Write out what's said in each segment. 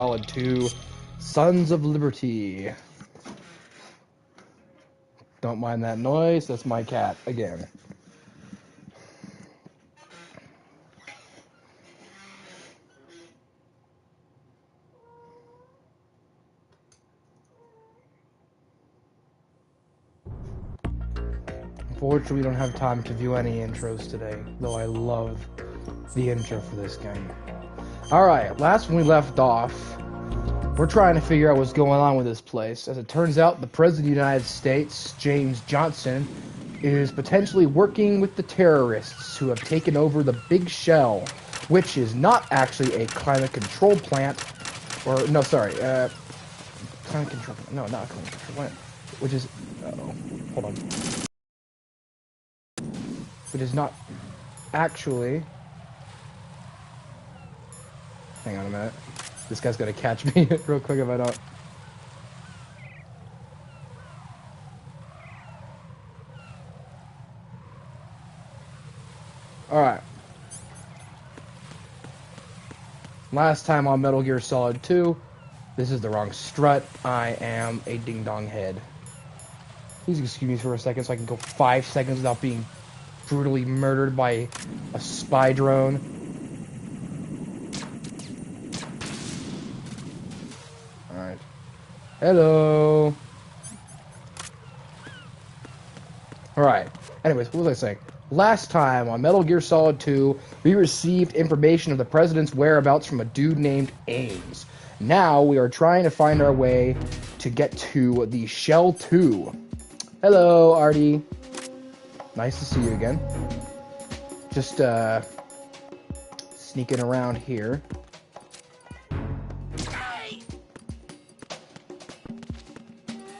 Solid 2, Sons of Liberty. Don't mind that noise, that's my cat, again. Unfortunately, we don't have time to view any intros today, though I love the intro for this game. Alright, last when we left off, we're trying to figure out what's going on with this place. As it turns out, the President of the United States, James Johnson, is potentially working with the terrorists who have taken over the Big Shell, which is not actually a climate control plant, or, no, sorry, climate control, no, not a climate control plant, which is, uh-oh, hold on. Which is not actually, hang on a minute. This guy's gonna catch me real quick if I don't. Alright. Last time on Metal Gear Solid 2, this is the wrong strut. I am a ding-dong head. Please excuse me for a second so I can go 5 seconds without being brutally murdered by a spy drone. Alright. Hello. Alright. Anyways, what was I saying? Last time on Metal Gear Solid 2, we received information of the president's whereabouts from a dude named Ames. Now we are trying to find our way to get to the Shell 2. Hello, Artie. Nice to see you again. Just, sneaking around here.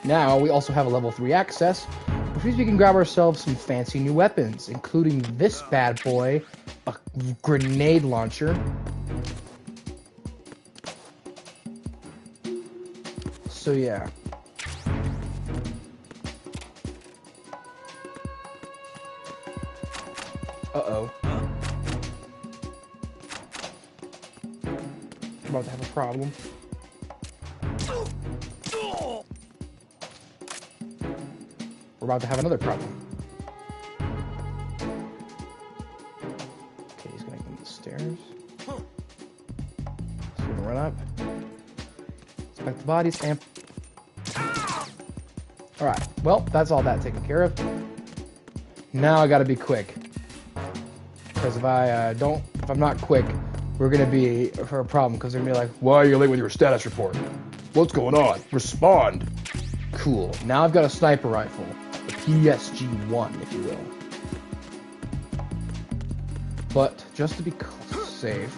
Now, we also have a level 3 access, which means we can grab ourselves some fancy new weapons, including this bad boy, a grenade launcher. So, yeah. Uh-oh. We're about to have a problem. We're about to have another problem. Okay, he's gonna come up the stairs. He's gonna run up. Inspect the bodies and... Alright, well, that's all that taken care of. Now I gotta be quick. Because if I'm not quick, we're gonna be for a problem, because they're gonna be like, why are you late with your status report? What's going on? Respond! Cool. Now I've got a sniper rifle. The PSG-1, if you will. But, just to be safe,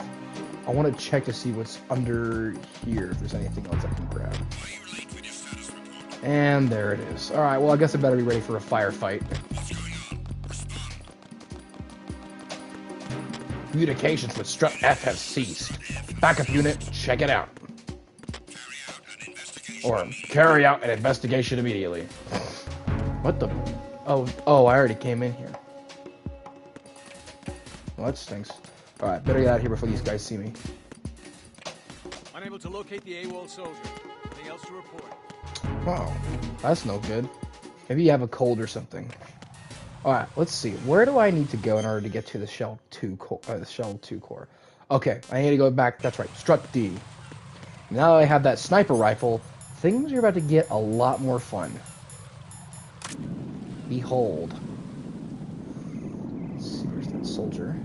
I want to check to see what's under here, if there's anything else I can grab. And there it is. Alright, well I guess I better be ready for a firefight. Communications with Strut F have ceased. Backup unit, check it out. Or, carry out an investigation immediately. What the... Oh, I already came in here. Well, that stinks. Alright, better get out of here before these guys see me. Unable to locate the AWOL soldier. Anything else to report? Wow, that's no good. Maybe you have a cold or something. Alright, let's see. Where do I need to go in order to get to the Shell 2 core? Okay, I need to go back. That's right, Strut D. Now that I have that sniper rifle, things are about to get a lot more fun. Behold. Let's see, where's that soldier?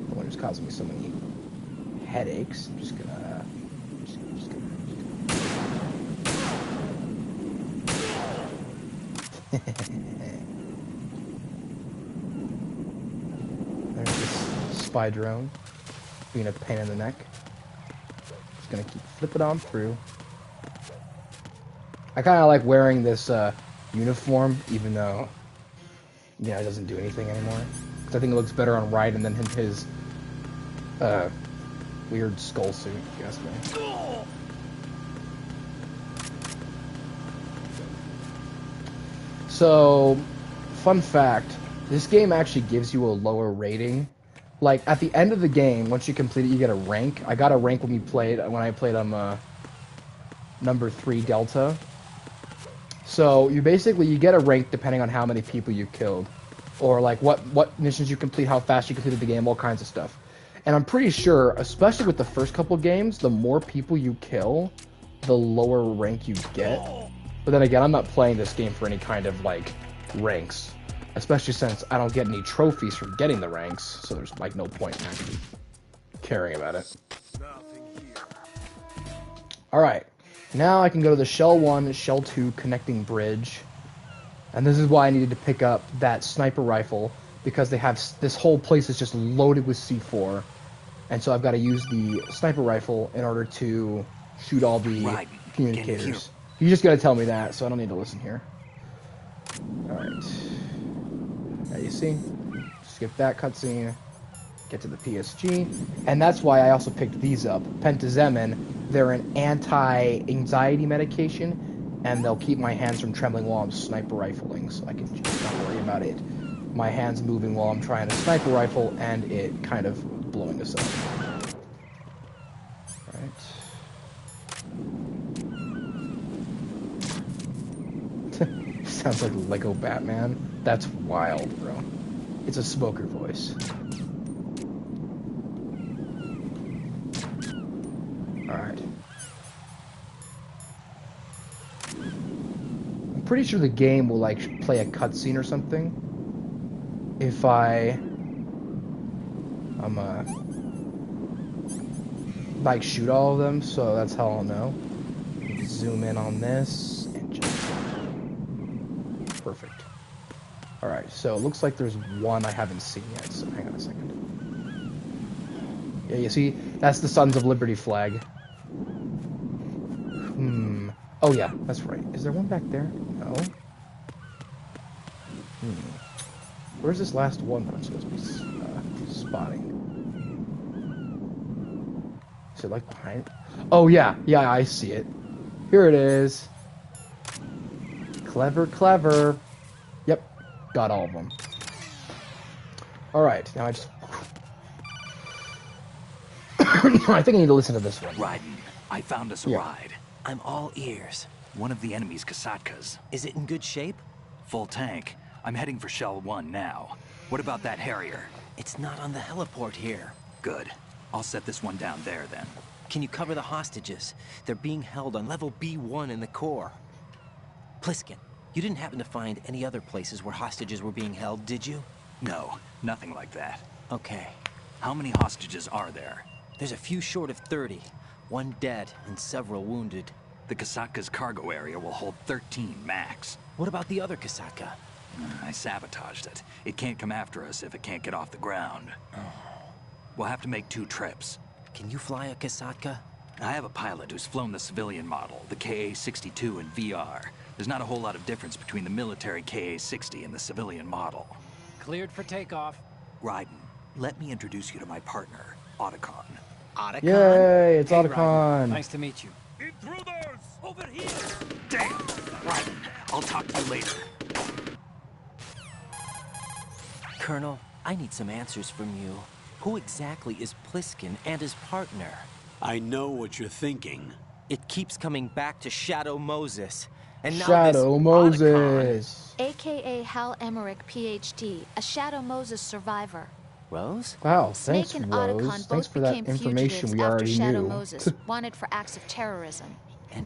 The one who's causing me so many headaches. I'm just gonna... There's this spy drone being a pain in the neck. Just gonna keep flipping on through. I kind of like wearing this uniform, even though, you know, it doesn't do anything anymore. Because I think it looks better on Raiden than his weird skull suit, if you ask me. So, fun fact, this game actually gives you a lower rating. Like, at the end of the game, once you complete it, you get a rank. I got a rank when I played on number 3 delta. So you get a rank depending on how many people you killed, or like what missions you complete, how fast you completed the game, all kinds of stuff. And I'm pretty sure, especially with the first couple games, the more people you kill, the lower rank you get. But then again, I'm not playing this game for any kind of like ranks, especially since I don't get any trophies for getting the ranks, so there's like no point in actually caring about it. Alright, now I can go to the Shell 1, Shell 2 connecting bridge. And this is why I needed to pick up that sniper rifle, because they have this whole place is just loaded with C4. And so I've got to use the sniper rifle in order to shoot all the communicators. You just got to tell me that, so I don't need to listen here. Alright. Now you see, skip that cutscene, get to the PSG, and that's why I also picked these up. Pentazemin, they're an anti-anxiety medication, and they'll keep my hands from trembling while I'm sniper rifling, so I can just not worry about it. My hands moving while I'm trying to sniper rifle, and it kind of blowing us up. Alright. Sounds like Lego Batman. That's wild, bro. It's a smoker voice. Alright. I'm pretty sure the game will, like, play a cutscene or something. If like, shoot all of them, so that's how I'll know. Zoom in on this, and just... Perfect. Alright, so it looks like there's one I haven't seen yet, so hang on a second. Yeah, you see? That's the Sons of Liberty flag. Oh yeah, that's right. Is there one back there? No. Where's this last one that I'm supposed to be spotting? Is it like behind? Oh yeah, yeah, I see it. Here it is. Clever, clever. Yep, got all of them. Alright, now I just... I think I need to listen to this one. Raiden, I found us a ride. I'm all ears. One of the enemy's Kasatkas. Is it in good shape? Full tank. I'm heading for Shell 1 now. What about that Harrier? It's not on the heliport here. Good. I'll set this one down there then. Can you cover the hostages? They're being held on level B1 in the core. Pliskin, you didn't happen to find any other places where hostages were being held, did you? No, nothing like that. Okay. How many hostages are there? There's a few short of 30. One dead and several wounded. The Kasatka's cargo area will hold 13 max. What about the other Kasatka? I sabotaged it. It can't come after us if it can't get off the ground. We'll have to make 2 trips. Can you fly a Kasatka? I have a pilot who's flown the civilian model, the KA-62 in VR. There's not a whole lot of difference between the military KA-60 and the civilian model. Cleared for takeoff. Raiden, let me introduce you to my partner, Otacon. Otacon? Yay, it's Hey, Otacon. Raiden. Nice to meet you. Intruders! Over here! Damn! Raiden, I'll talk to you later. Colonel, I need some answers from you. Who exactly is Pliskin and his partner? I know what you're thinking. It keeps coming back to Shadow Moses. And now Shadow this Moses. AKA Hal Emmerich, PhD, a Shadow Moses survivor. Rose? Wow, thanks, Snake and Rose. Otacon Thanks both for that became information fugitives we after already Shadow knew. Moses, wanted for acts of terrorism. And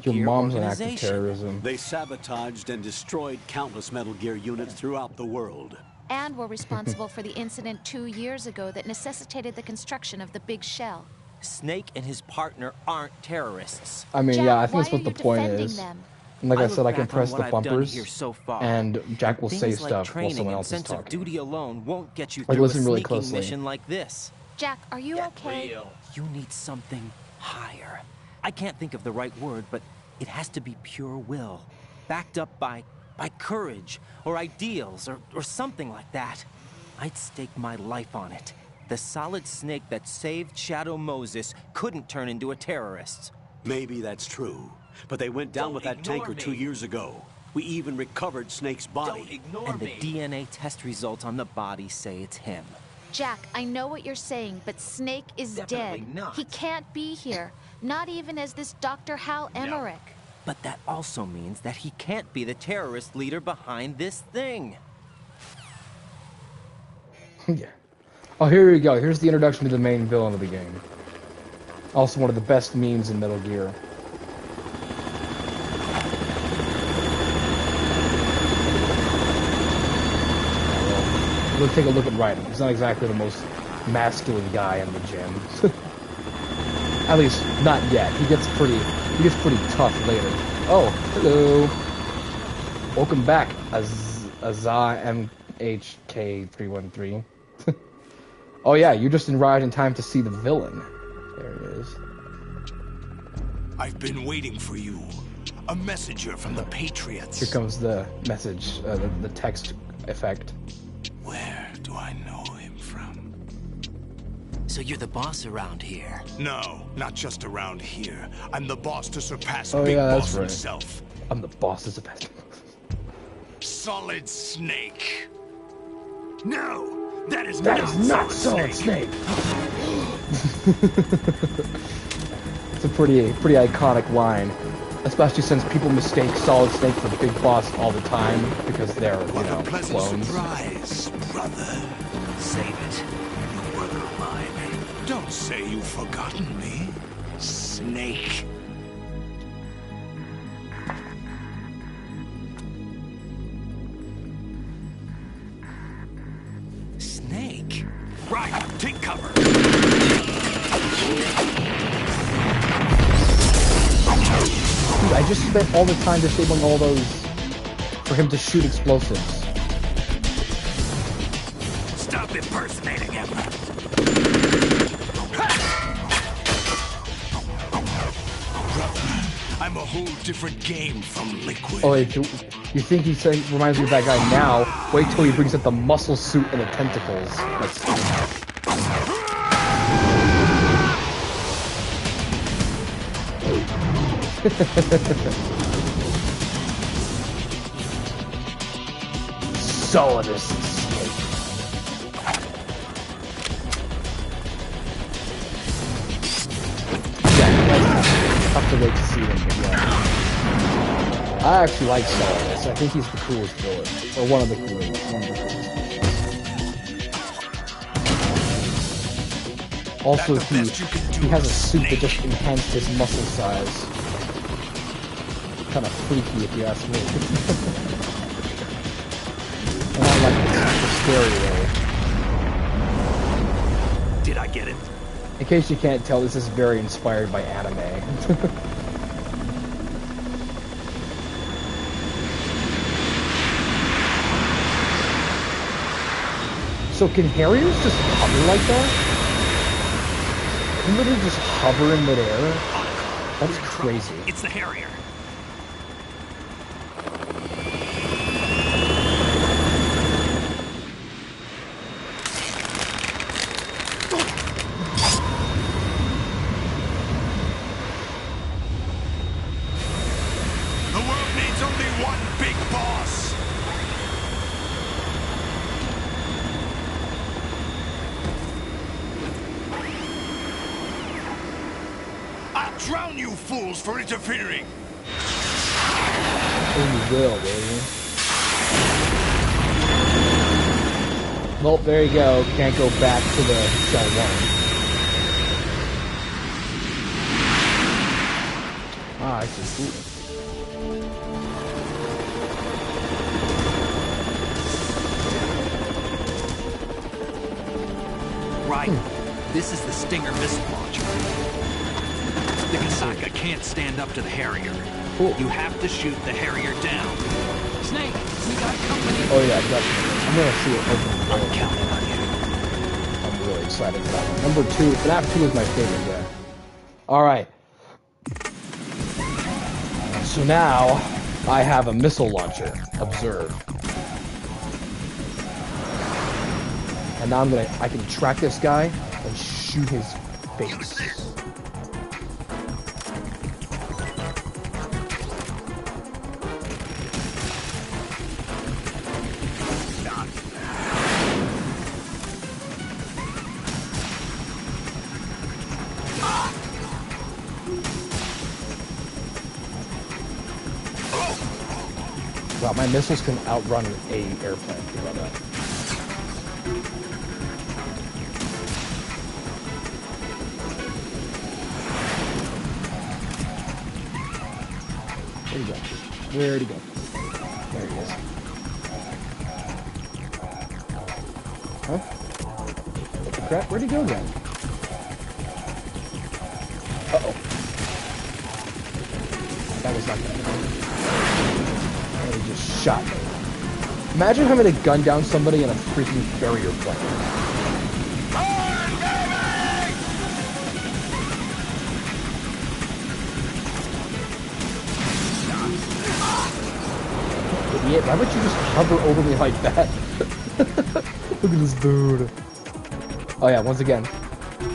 Your mom's an act of terrorism. They sabotaged and destroyed countless Metal Gear units throughout the world. And were responsible for the incident 2 years ago that necessitated the construction of the Big Shell. Snake and his partner aren't terrorists. I mean, Jack, yeah, I think why that's what are the you point defending is. them? And like I look said, I can back on press what the I've done bumpers, here so far, and Jack will say things like stuff while training someone and else is sense of talking. duty alone won't get you Like, through listen a really sneaking closely. mission like this. Jack, are you okay? You need something higher. I can't think of the right word, but it has to be pure will, backed up by courage or ideals or something like that. I'd stake my life on it. The solid snake that saved Shadow Moses couldn't turn into a terrorist. Maybe that's true, but they went down with that tanker 2 years ago. We even recovered Snake's body. And the DNA test results on the body say it's him. Jack, I know what you're saying, but Snake is Definitely dead. not. He can't be here. Not even as this Dr. Hal Emmerich. But that also means that he can't be the terrorist leader behind this thing. Yeah. Oh, here you go. Here's the introduction to the main villain of the game. Also one of the best memes in Metal Gear. We'll take a look at Raiden. He's not exactly the most masculine guy in the gym. At least, not yet. He gets pretty tough later. Oh, hello. Welcome back, Azza MHK313. Oh yeah, you just arrived in time to see the villain. There it is. I've been waiting for you. A messenger from the Patriots. Here comes the message, the text effect. Where do I know him from? So you're the boss around here? No, not just around here. I'm the boss to surpass Oh Big yeah, that's Boss right. himself. I'm the boss of the best. Solid Snake. No, that is That not is not Solid Solid Snake. It's a pretty iconic line, especially since people mistake Solid Snake for Big Boss all the time because they're, What a pleasant clones. surprise, brother. Save it. You work of mine. Don't say you've forgotten me, Snake. Snake? Right, take cover. Dude, I just spent all the time disabling all those for him to shoot explosives. Stop impersonating him. I'm a whole different game from Liquid. Oh wait, you think he reminds me of that guy now? Wait till he brings up the muscle suit and the tentacles. Solid Snake. Tough to wait to see him, but yeah. I actually like Solidus. I think he's the coolest villain. Or one of the coolest. Also, he has a suit that just enhanced his muscle size. Kind of freaky if you ask me. And I like the scary way. Did I get it? In case you can't tell, this is very inspired by anime. So can Harriers just hover like that? Can literally just hover in midair? That's crazy. It's the Harrier. The world needs only one big boss. I'll drown you fools for interfering. Oh, you will, baby. Well, there you go. Can't go back to the cell 1. Ah, actually, cool. Right. This is the Stinger missile launcher. The Kasaka can't stand up to the Harrier. Cool. You have to shoot the Harrier down. Snake, we got company. Oh yeah, definitely. I'm gonna see it open. I'm counting on you. I'm really excited for that one. Number 2, FNAF 2 is my favorite, yeah. Alright. So now, I have a missile launcher. Observe. And now I can track this guy and shoot his face. Wow, my missiles can outrun a airplane. Think about that. Where'd he go? Where'd he go? There he is. Huh? What the crap? Where'd he go then? Uh-oh. That was not good. And he just shot me. Imagine having to gun down somebody in a freaking barrier plane. Idiot, why would you just hover over me like that? Look at this dude. Oh yeah, once again,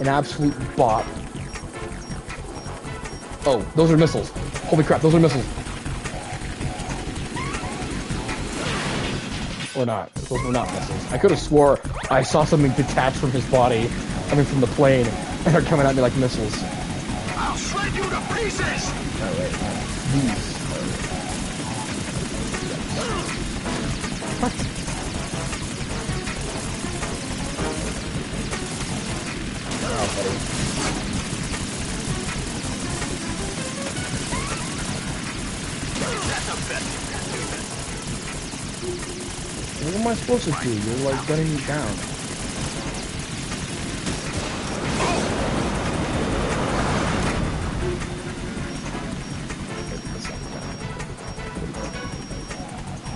an absolute bot. Oh, those are missiles. Holy crap, those are missiles. Or not. Those were not missiles. I could have swore I saw something detached from his body, I mean from the plane, and they're coming at me like missiles. I'll shred you to pieces! Alright, these. What? Oh, buddy. That's the best you can do. What am I supposed to do? You're like gunning me down.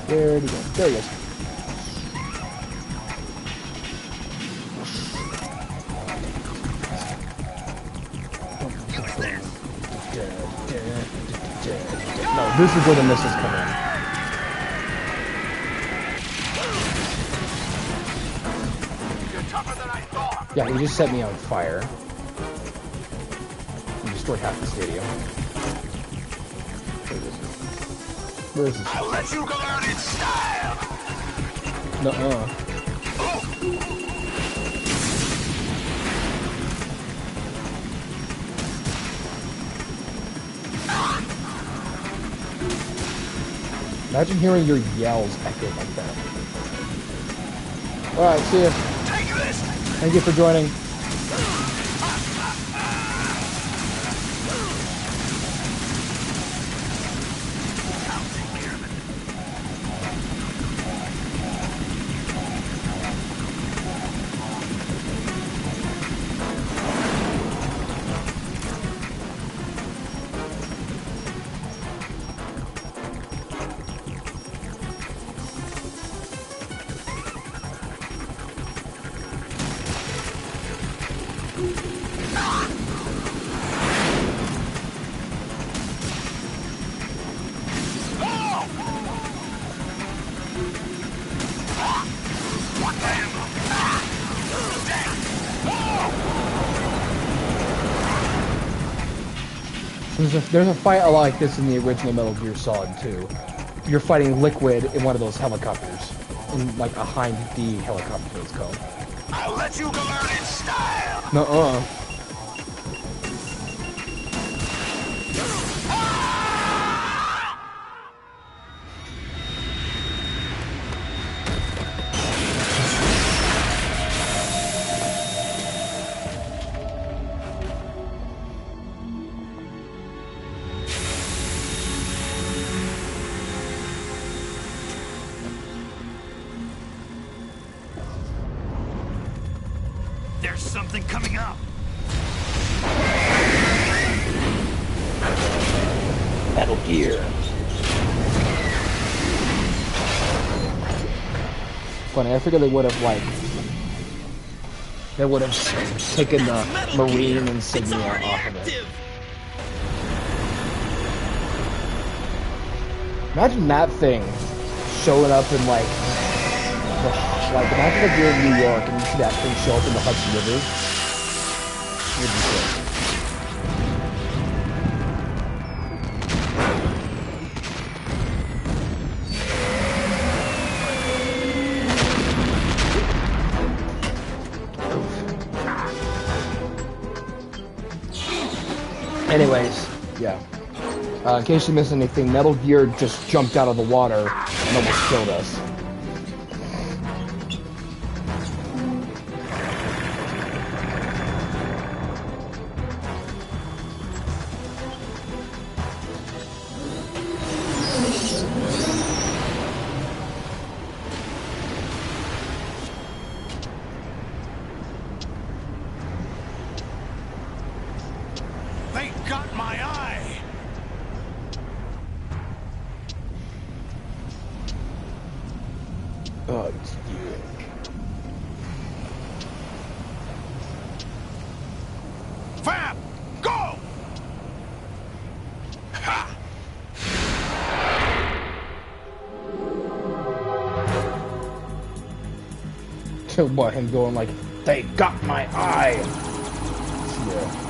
Where'd he go? There he is. No, this is where the missiles come in. You're tougher than I thought. Yeah, he just set me on fire. He destroyed half the stadium. Where is this? I'll let you go out in style. Nuh-uh. Imagine hearing your yells echoed like that. Alright, see ya. Take this. Thank you for joining. There's a fight a lot like this in the original Metal Gear Solid 2. You're fighting Liquid in one of those helicopters. In like a Hind D helicopter, it's called. I'll let you go out in style. Nuh-uh. There's something coming up. Metal Gear. Funny, I figured they would have taken the Marine insignia off of it. Imagine that thing showing up in imagine if you're in New York and you see that thing show up in the Hudson River. It would be sick. Anyways, yeah. In case you missed anything, Metal Gear just jumped out of the water and almost killed us. They got my eye! Oh, it's you. Fab! Go! Ha! What, him going like, they got my eye! Yeah.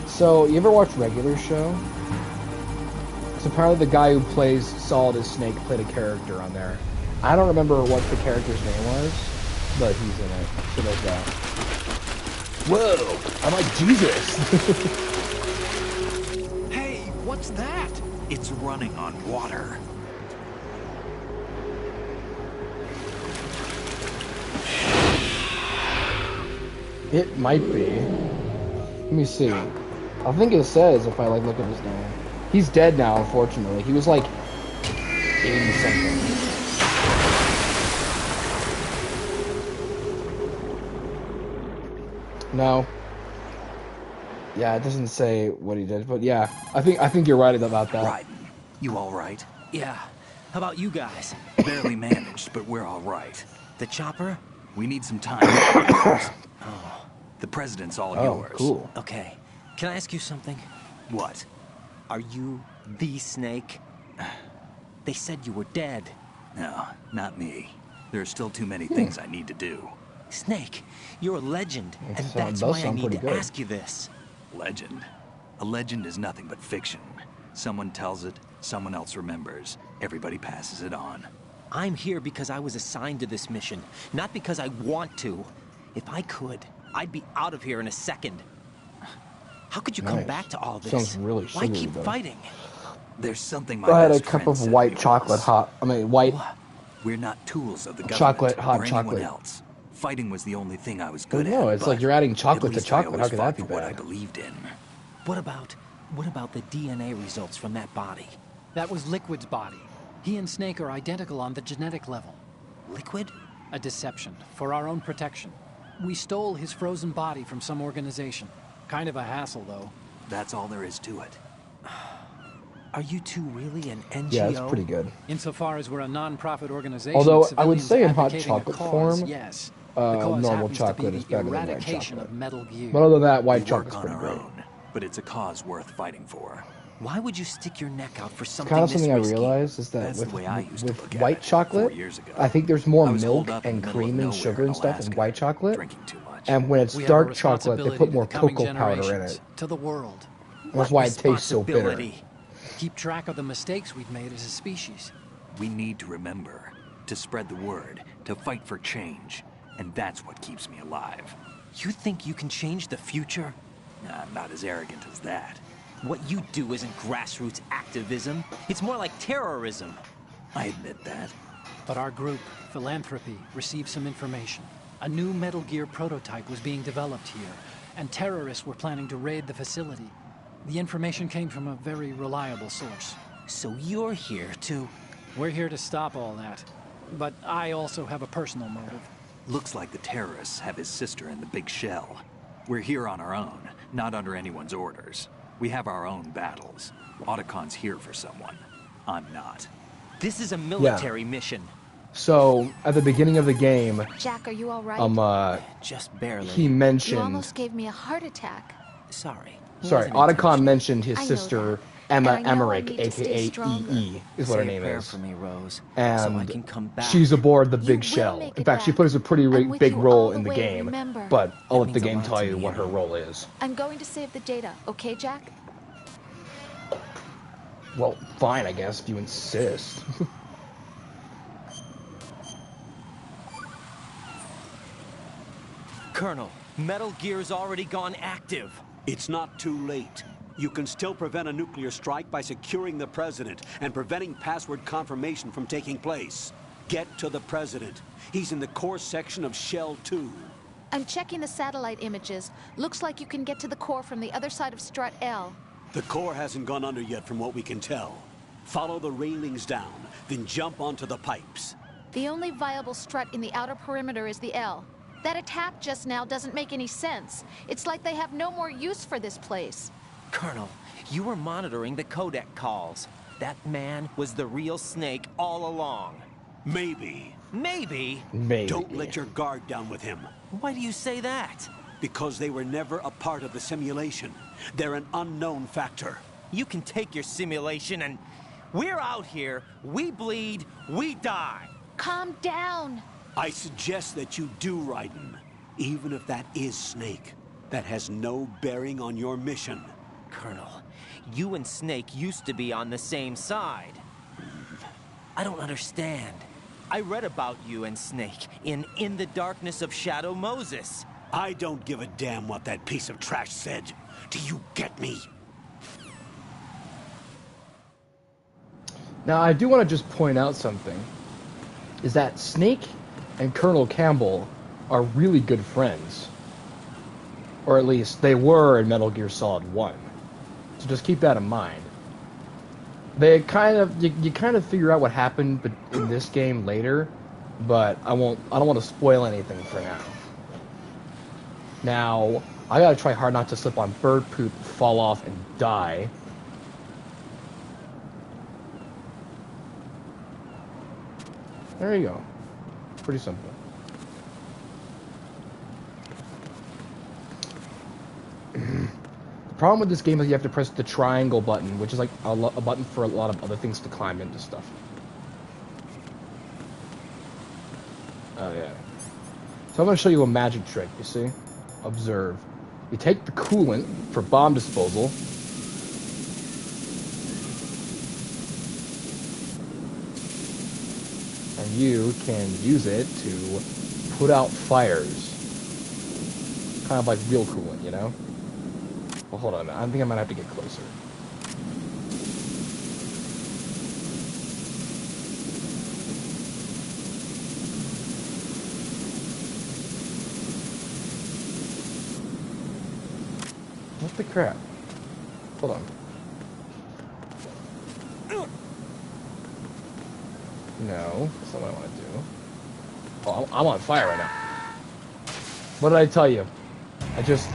So, you ever watch Regular Show? So apparently the guy who plays Solid as Snake played a character on there. I don't remember what the character's name was, but he's in it. So there's that. Whoa! I'm like, Jesus! Hey, what's that? It's running on water. It might be. Let me see. I think it says if I like look at his name. He's dead now, unfortunately. He was like 80 something. No. Yeah, it doesn't say what he did, but yeah, I think you're right about that. Right. You all right? Yeah. How about you guys? Barely managed, but we're all right. The chopper? We need some time. The president's all Oh, yours. cool. Okay. Can I ask you something? What? Are you the Snake? They said you were dead. No, not me. There are still too many things I need to do. Snake, you're a legend, and Does that's why I sound need pretty to good. ask you this. Legend. A legend is nothing but fiction. Someone tells it, someone else remembers. Everybody passes it on. I'm here because I was assigned to this mission, not because I want to. If I could, I'd be out of here in a second. How could you come Nice. back to all this? Sounds really Why sugary, keep though. fighting? There's something my I had a best cup friend of said to white me chocolate once. white. We're not tools of the government Chocolate, hot or chocolate. anyone else. Fighting was the only thing I was Well, good no, at. it's like but you're adding at chocolate to least I chocolate. How always could that fought be for what I bad? believed in. What about the DNA results from that body? That was Liquid's body. He and Snake are identical on the genetic level. Liquid? A deception, for our own protection. We stole his frozen body from some organization. Kind of a hassle, though. That's all there is to it. Are you two really an NGO? Yeah, it's pretty good. Insofar as we're a non-profit organization, Although with I would civilians say in hot advocating a chocolate cause, form, yes. The normal cause happens chocolate to be is the better than white eradication chocolate. of Metal Gear. But other than that, We white work chocolate's on pretty our great. own, but it's a cause worth fighting for. Why would you stick your neck out for something Kind of this something I risky? realized is that That's with, the way I used to with look at white it chocolate, 4 years ago. I think there's more I was milk holed up in and the middle of cream and nowhere sugar in and stuff in Alaska, white chocolate. drinking too much. And when it's We have a dark chocolate, they responsibility put to more the coming cocoa powder in generations, it. to the world. That's What why it tastes so bitter. responsibility? Keep track of the mistakes we've made as a species. We need to remember, to spread the word, to fight for change. And that's what keeps me alive. You think you can change the future? I'm not as arrogant as that. What you do isn't grassroots activism. It's more like terrorism. I admit that. But our group, Philanthropy, received some information. A new Metal Gear prototype was being developed here, and terrorists were planning to raid the facility. The information came from a very reliable source. So you're here to... We're here to stop all that. But I also have a personal motive. Looks like the terrorists have his sister in the big shell. We're here on our own, not under anyone's orders. We have our own battles. Otacon's here for someone. I'm not. This is a military mission. So at the beginning of the game, Jack, are you all right? Just barely. he You mentioned. almost gave me a heart attack. Sorry. It Sorry, wasn't Otacon intentional. mentioned his I know sister that. Emma And I know I Emmerich, need to stay aka stronger. EE, is what her Say a name prayer is. for me, Rose, so I And can come back. she's aboard the You big will shell. make In it fact, she back. plays a pretty I'm with big you role all in the the way, game. remember. But I'll let That the means a game lot tell to you me, what her anyway. role is. I'm going to save the data, okay, Jack? Well, fine, I guess, if you insist. Colonel, Metal Gear's already gone active. It's not too late. You can still prevent a nuclear strike by securing the president and preventing password confirmation from taking place. Get to the president. He's in the core section of Shell 2. I'm checking the satellite images. Looks like you can get to the core from the other side of Strut L. The core hasn't gone under yet from what we can tell. Follow the railings down, then jump onto the pipes. The only viable strut in the outer perimeter is the L. That attack just now doesn't make any sense. It's like they have no more use for this place. Colonel, you were monitoring the codec calls. That man was the real Snake all along. Maybe. Maybe? Maybe. Don't let your guard down with him. Why do you say that? Because they were never a part of the simulation. They're an unknown factor. You can take your simulation and... We're out here, we bleed, we die. Calm down. I suggest that you do, Raiden. Even if that is Snake. That has no bearing on your mission. Colonel, you and Snake used to be on the same side. I don't understand. I read about you and Snake in the Darkness of Shadow Moses. I don't give a damn what that piece of trash said. Do you get me? Now, I do want to just point out something. Is that Snake and Colonel Campbell are really good friends. Or at least, they were in Metal Gear Solid 1. So just keep that in mind. They kind of... You kind of figure out what happened in this game later, but I don't want to spoil anything for now. Now, I gotta try hard not to slip on bird poop, fall off, and die. There you go. Pretty simple. The problem with this game is you have to press the triangle button, which is like a button for a lot of other things to climb into stuff. Oh yeah. So I'm going to show you a magic trick, you see? Observe. You take the coolant for bomb disposal. And you can use it to put out fires. Kind of like real coolant, you know? Well, hold on. I think I might have to get closer. What the crap? Hold on. No, that's not what I want to do. Oh, I'm on fire right now. What did I tell you? I just...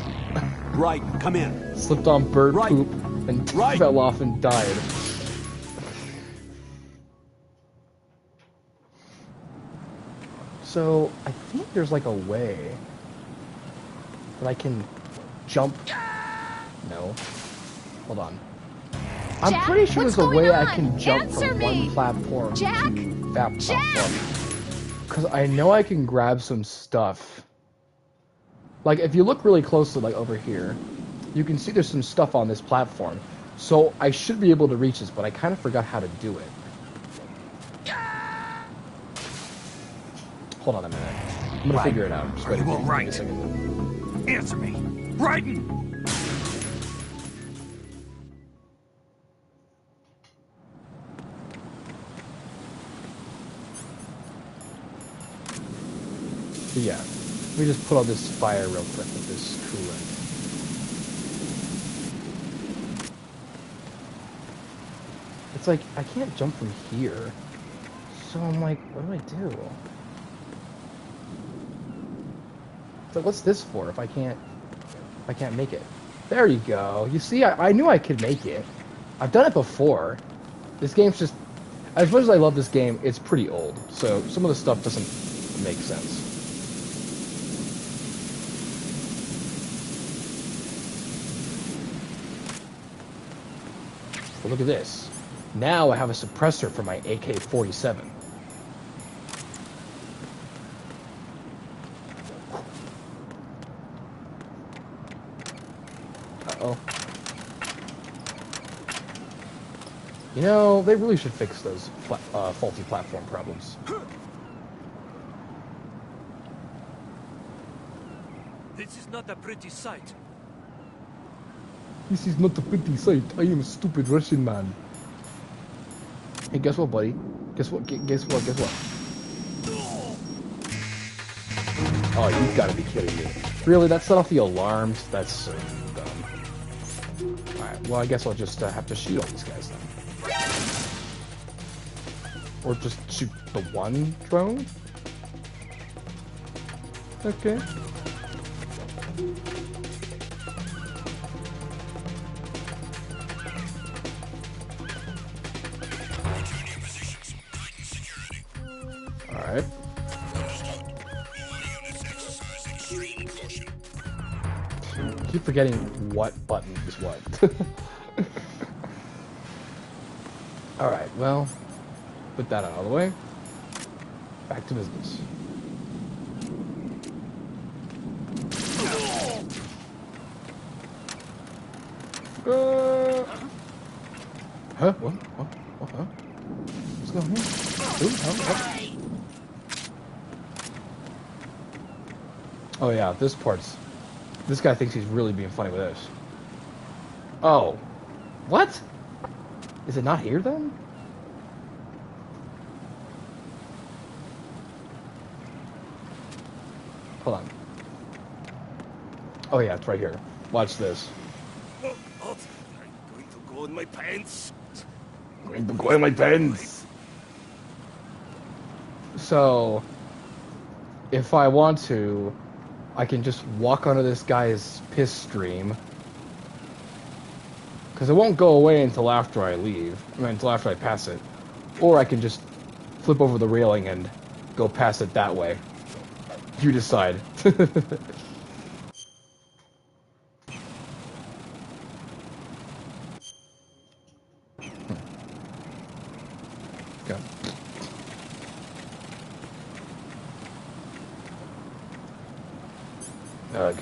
Right, come in. Slipped on bird Right. poop and Right. fell off and died. So, I think there's like a way that I can jump. No. Hold on. I'm Jack, pretty sure what's there's a way going I on? can jump Answer from me. one platform Jack? to that Jack? platform. Because I know I can grab some stuff. Like, if you look really closely, like over here, you can see there's some stuff on this platform. So I should be able to reach this, but I kind of forgot how to do it. Hold on a minute. I'm gonna figure it out. Just Are you wait all right? a second. Answer me. Raiden! So yeah, let me just put on this fire real quick with this coolant. It's like, I can't jump from here. So I'm like, what do I do? It's like, what's this for if I can't make it? There you go. You see, I knew I could make it. I've done it before. This game's just, as much as I love this game, it's pretty old. So some of the stuff doesn't make sense. But look at this. Now I have a suppressor for my AK-47. Uh-oh. You know, they really should fix those faulty platform problems. This is not a pretty sight. This is not a pretty sight. I am a stupid Russian man. Hey, guess what, buddy? Guess what? Guess what? Guess what? Oh, you've got to be kidding me. Really? That set off the alarms? That's so dumb. Alright, well, I guess I'll just have to shoot all these guys then. Or just shoot the one drone? Okay. Alright. I keep forgetting what button is what. Alright, well, put that out of the way. Back to business. Huh? What? Huh? What's going on? Ooh, what? Oh yeah, this part's... This guy thinks he's really being funny with this. Oh. What? Is it not here then? Hold on. Oh yeah, it's right here. Watch this. I'm going to go in my pants. I'm going to go in my pants. So, if I want to, I can just walk onto this guy's piss stream. Because it won't go away until after I leave. I mean, until after I pass it. Or I can just flip over the railing and go past it that way. You decide. Go. Ugh.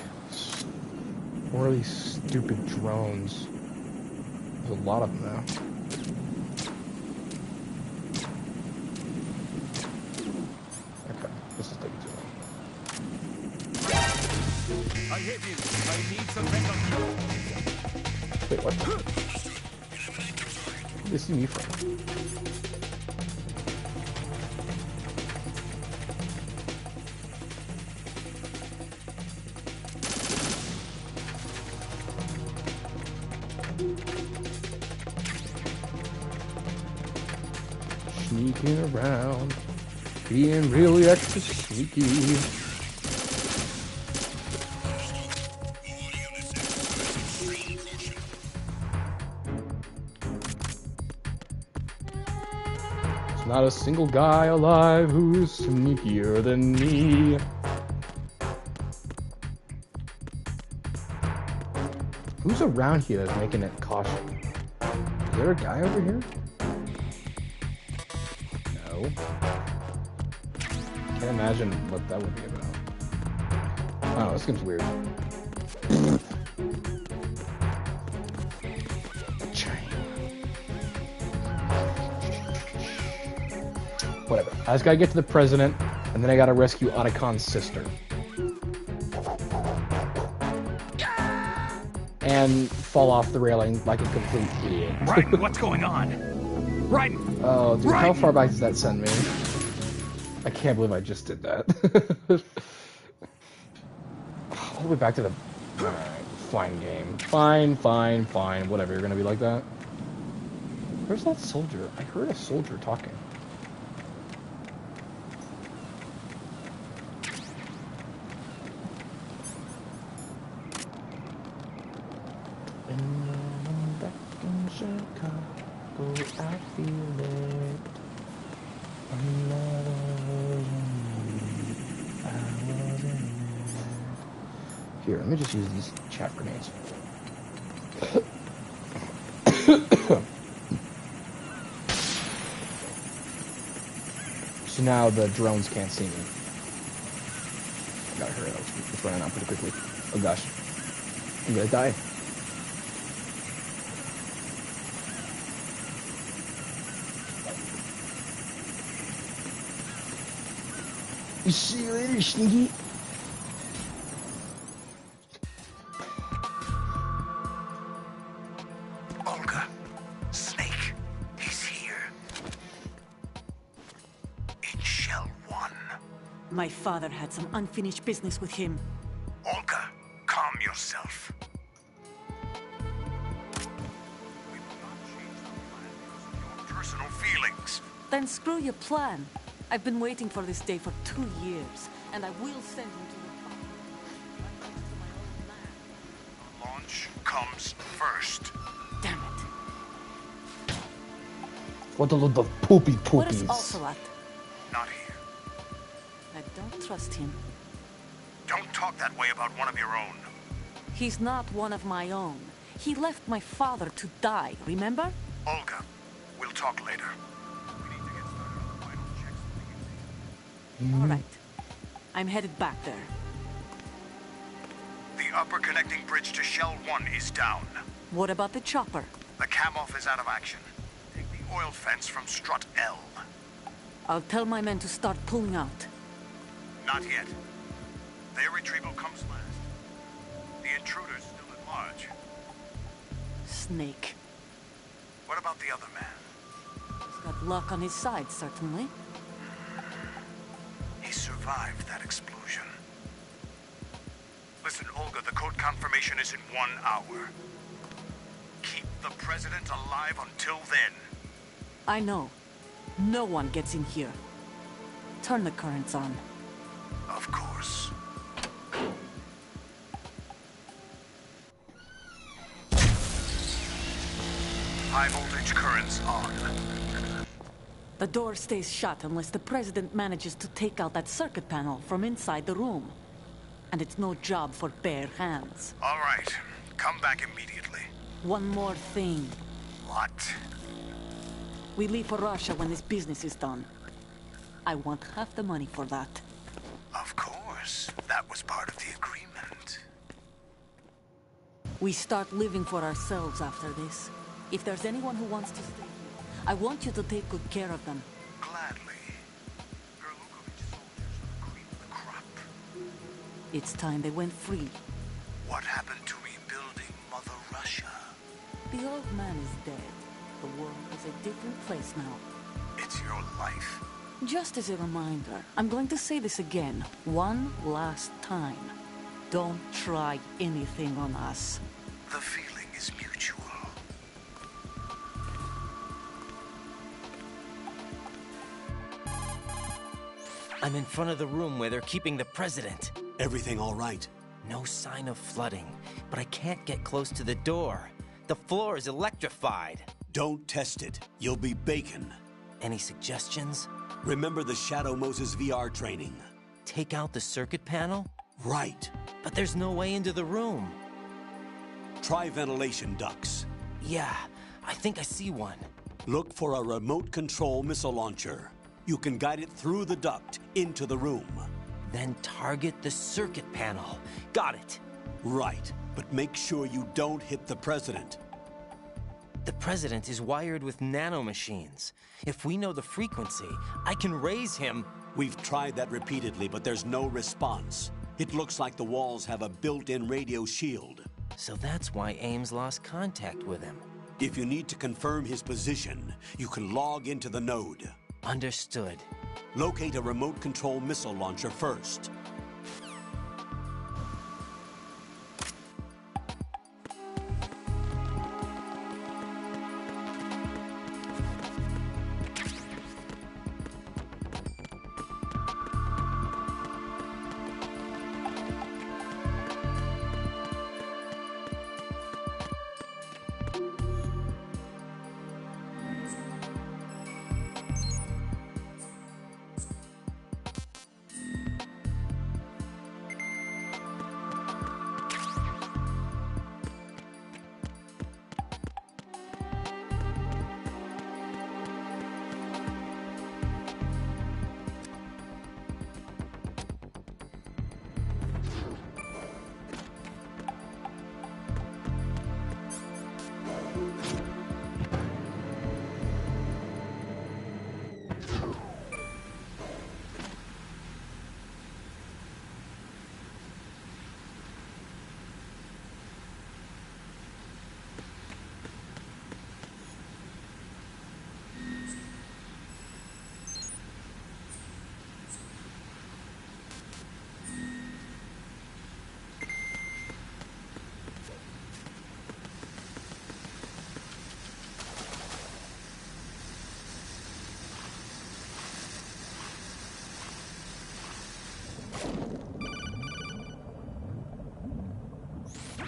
What are these stupid drones? There's a lot of them now. Okay, this is taking too long. I hit him. I need some backup. Wait, what? Where did they see me from? Sneaking around, being really extra sneaky. There's not a single guy alive who's sneakier than me. Who's around here that's making it caution? Is there a guy over here? No. Can't imagine what that would be about. Oh, this seems weird. Whatever. I just gotta get to the president, and then I gotta rescue Otacon's sister. And fall off the railing like a complete idiot. Right, what's going on? Right. Oh, dude, how far back does that send me? I can't believe I just did that. All the way back to the... Alright, fine game. Fine, whatever, you're gonna be like that. Where's that soldier? I heard a soldier talking. I feel it. Here, let me just use these chaff grenades. So now the drones can't see me. Gotta hurry up. It's running out pretty quickly. Oh gosh. I'm gonna die. See you later, Sneaky. Olga, Snake, he's here. In Shell 1. My father had some unfinished business with him. Olga, calm yourself. We will not change the plan because of your personal feelings. Then screw your plan. I've been waiting for this day for 2 years, and I will send him to the Launch comes first. Damn it. What the poopy What is poopies? Ocelot? Not here. I don't trust him. Don't talk that way about one of your own. He's not one of my own. He left my father to die, remember? Olga, we'll talk later. We need to get started on the final checks. All right. I'm headed back there. The upper connecting bridge to Shell 1 is down. What about the chopper? The cam-off is out of action. Take the oil fence from strut L. I'll tell my men to start pulling out. Not yet. Their retrieval comes last. The intruder's still at large. Snake. What about the other man? He's got luck on his side, certainly. He survived that explosion. Listen, Olga, the code confirmation is in 1 hour. Keep the president alive until then. I know. No one gets in here. Turn the currents on. Of course. High voltage currents on. The door stays shut unless the president manages to take out that circuit panel from inside the room. And it's no job for bare hands. All right. Come back immediately. One more thing. What? We leave for Russia when this business is done. I want half the money for that. Of course. That was part of the agreement. We start living for ourselves after this. If there's anyone who wants to stay here, I want you to take good care of them. Gladly. Gerlukovic's soldiers are the cream of the crop. It's time they went free. What happened to rebuilding Mother Russia? The old man is dead. The world is a different place now. It's your life. Just as a reminder, I'm going to say this again, one last time. Don't try anything on us. The feeling is mutual. I'm in front of the room where they're keeping the president. Everything all right? No sign of flooding, but I can't get close to the door. The floor is electrified. Don't test it. You'll be bacon. Any suggestions? Remember the Shadow Moses VR training? Take out the circuit panel? Right. But there's no way into the room. Try ventilation ducts. Yeah, I think I see one. Look for a remote control missile launcher. You can guide it through the duct into the room. Then target the circuit panel. Got it. Right, but make sure you don't hit the president. The president is wired with nanomachines. If we know the frequency, I can raise him. We've tried that repeatedly, but there's no response. It looks like the walls have a built-in radio shield. So that's why Ames lost contact with him. If you need to confirm his position, you can log into the node. Understood. Locate a remote control missile launcher first.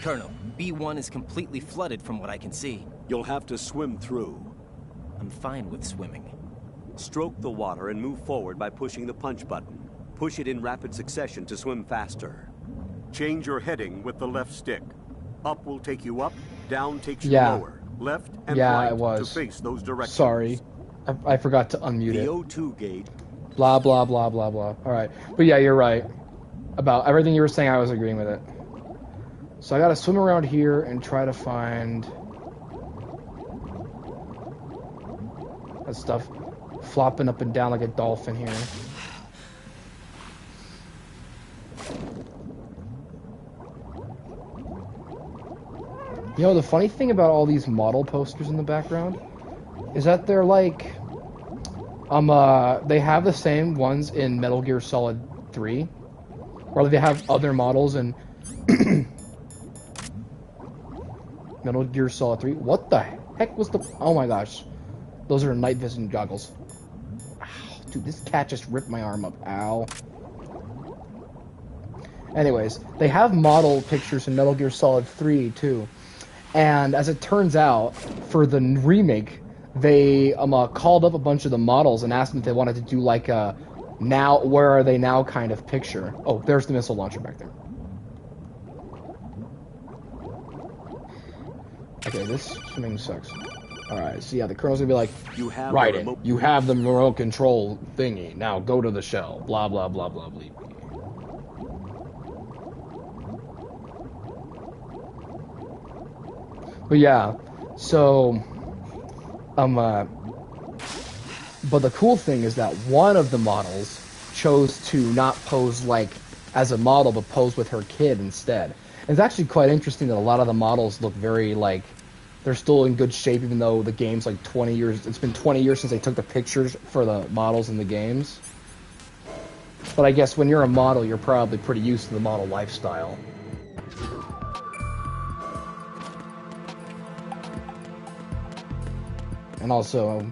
Colonel, B1 is completely flooded from what I can see. You'll have to swim through. I'm fine with swimming. Stroke the water and move forward by pushing the punch button. Push it in rapid succession to swim faster. Change your heading with the left stick. Up will take you up, down takes you lower. Left and right to face those directions. Sorry. I forgot to unmute the it. O2 gate. Blah, blah, blah, blah, blah. Alright. But yeah, you're right. About everything you were saying, I was agreeing with it. So I gotta swim around here and try to find... that stuff flopping up and down like a dolphin here. You know, the funny thing about all these model posters in the background is that they're like, they have the same ones in Metal Gear Solid 3, or they have other models in Metal Gear Solid 3. What the heck was the... oh my gosh. Those are night vision goggles. Ow, dude, this cat just ripped my arm up. Ow. Anyways, they have model pictures in Metal Gear Solid 3 too. And as it turns out, for the remake, they called up a bunch of the models and asked them if they wanted to do like a now, where are they now kind of picture. Oh, there's the missile launcher back there. Okay, this swimming sucks. Alright, so yeah, the colonel's gonna be like, Raiden, you have the remote control thingy. Now go to the shell. Blah, blah, blah, blah, blah. But yeah, so, but the cool thing is that one of the models chose to not pose like as a model, but pose with her kid instead. And it's actually quite interesting that a lot of the models look very like, they're still in good shape even though the game's like 20 years, it's been 20 years since they took the pictures for the models in the games. But I guess when you're a model, you're probably pretty used to the model lifestyle. And also,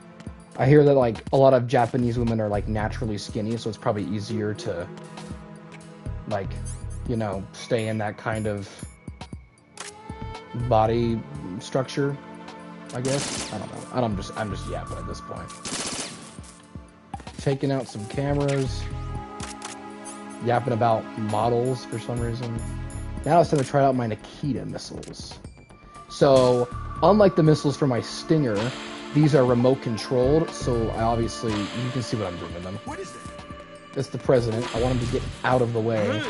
I hear that like a lot of Japanese women are like naturally skinny, so it's probably easier to like, you know, stay in that kind of body structure, I guess. I don't know. I'm just yapping at this point. Taking out some cameras, yapping about models for some reason. Now it's time to try out my Nikita missiles. So, unlike the missiles for my Stinger, these are remote controlled, so I obviously, you can see what I'm doing with them. What is it? It's the president. I want him to get out of the way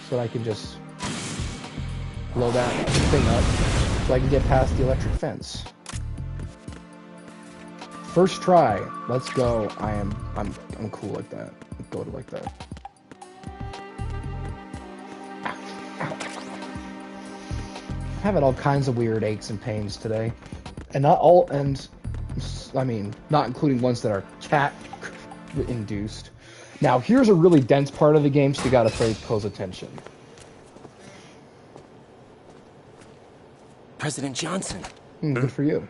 so that I can just blow that thing up so I can get past the electric fence. First try. Let's go. I'm cool like that. Go to like that. Ow, ow. I'm having all kinds of weird aches and pains today. And not all, and I mean, not including ones that are cat-induced. Now, here's a really dense part of the game, so you gotta pay close attention. President Johnson. Good for you.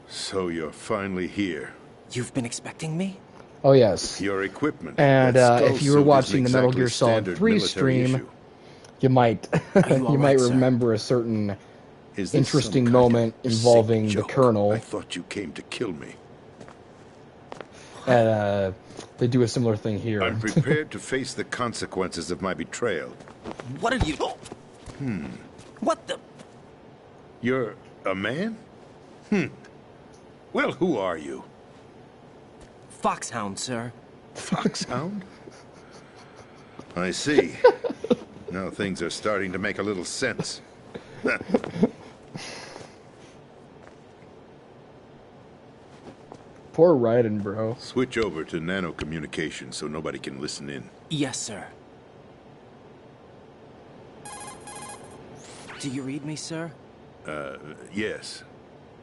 So you're finally here. You've been expecting me? Oh, yes. Your equipment. And if you were watching the Metal Gear Solid 3 stream, you might you might remember a certain interesting moment involving the Colonel. I thought you came to kill me. And they do a similar thing here. I'm prepared to face the consequences of my betrayal. What are you... What the... You're a man? Well, who are you? Foxhound, sir. Foxhound? I see. Now things are starting to make a little sense. Poor Raiden, bro. Switch over to nano communication so nobody can listen in. Yes, sir. Do you read me, sir? Yes.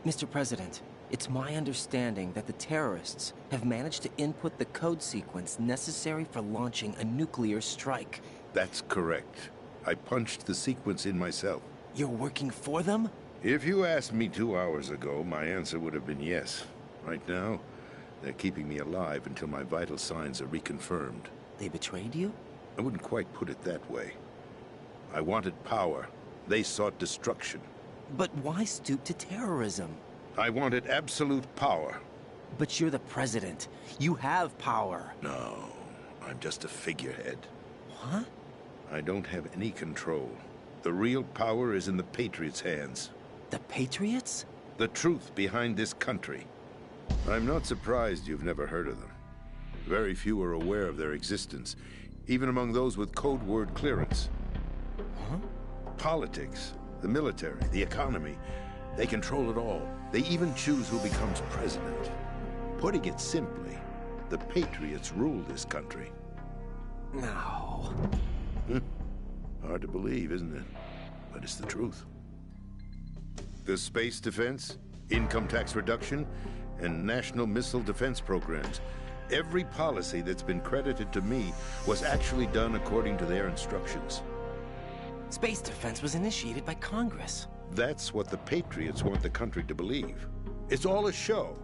Mr. President, it's my understanding that the terrorists have managed to input the code sequence necessary for launching a nuclear strike. That's correct. I punched the sequence in myself. You're working for them? If you asked me 2 hours ago, my answer would have been yes. Right now, they're keeping me alive until my vital signs are reconfirmed. They betrayed you? I wouldn't quite put it that way. I wanted power, They sought destruction. But why stoop to terrorism? I wanted absolute power. But you're the president. You have power. No, I'm just a figurehead. What? I don't have any control. The real power is in the Patriots' hands. The Patriots? The truth behind this country. I'm not surprised you've never heard of them. Very few are aware of their existence, even among those with code word clearance. Huh? Politics, the military, the economy, they control it all. They even choose who becomes president. Putting it simply, the Patriots rule this country. No. Hard to believe, isn't it? But it's the truth. The space defense, income tax reduction, and national missile defense programs. Every policy that's been credited to me was actually done according to their instructions. Space defense was initiated by Congress. That's what the Patriots want the country to believe. It's all a show.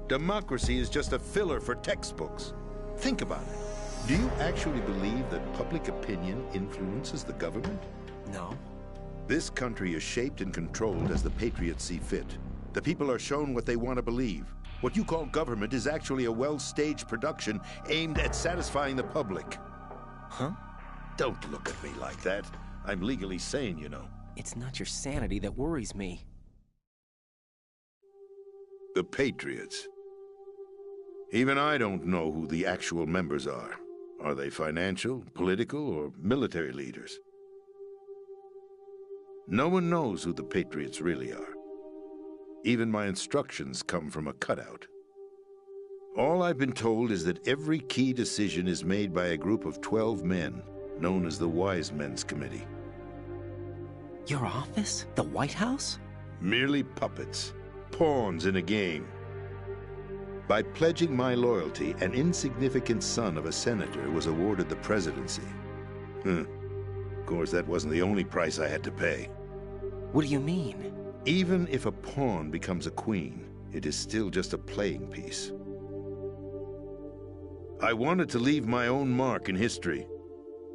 Democracy is just a filler for textbooks. Think about it. Do you actually believe that public opinion influences the government? No. This country is shaped and controlled as the Patriots see fit. The people are shown what they want to believe. What you call government is actually a well-staged production aimed at satisfying the public. Huh? Don't look at me like that. I'm legally sane, you know. It's not your sanity that worries me. The Patriots. Even I don't know who the actual members are. Are they financial, political, or military leaders? No one knows who the Patriots really are. Even my instructions come from a cutout. All I've been told is that every key decision is made by a group of 12 men, known as the Wise Men's Committee. Your office? The White House? Merely puppets, pawns in a game. By pledging my loyalty, an insignificant son of a senator was awarded the presidency. Of course, that wasn't the only price I had to pay. What do you mean? Even if a pawn becomes a queen, it is still just a playing piece. I wanted to leave my own mark in history,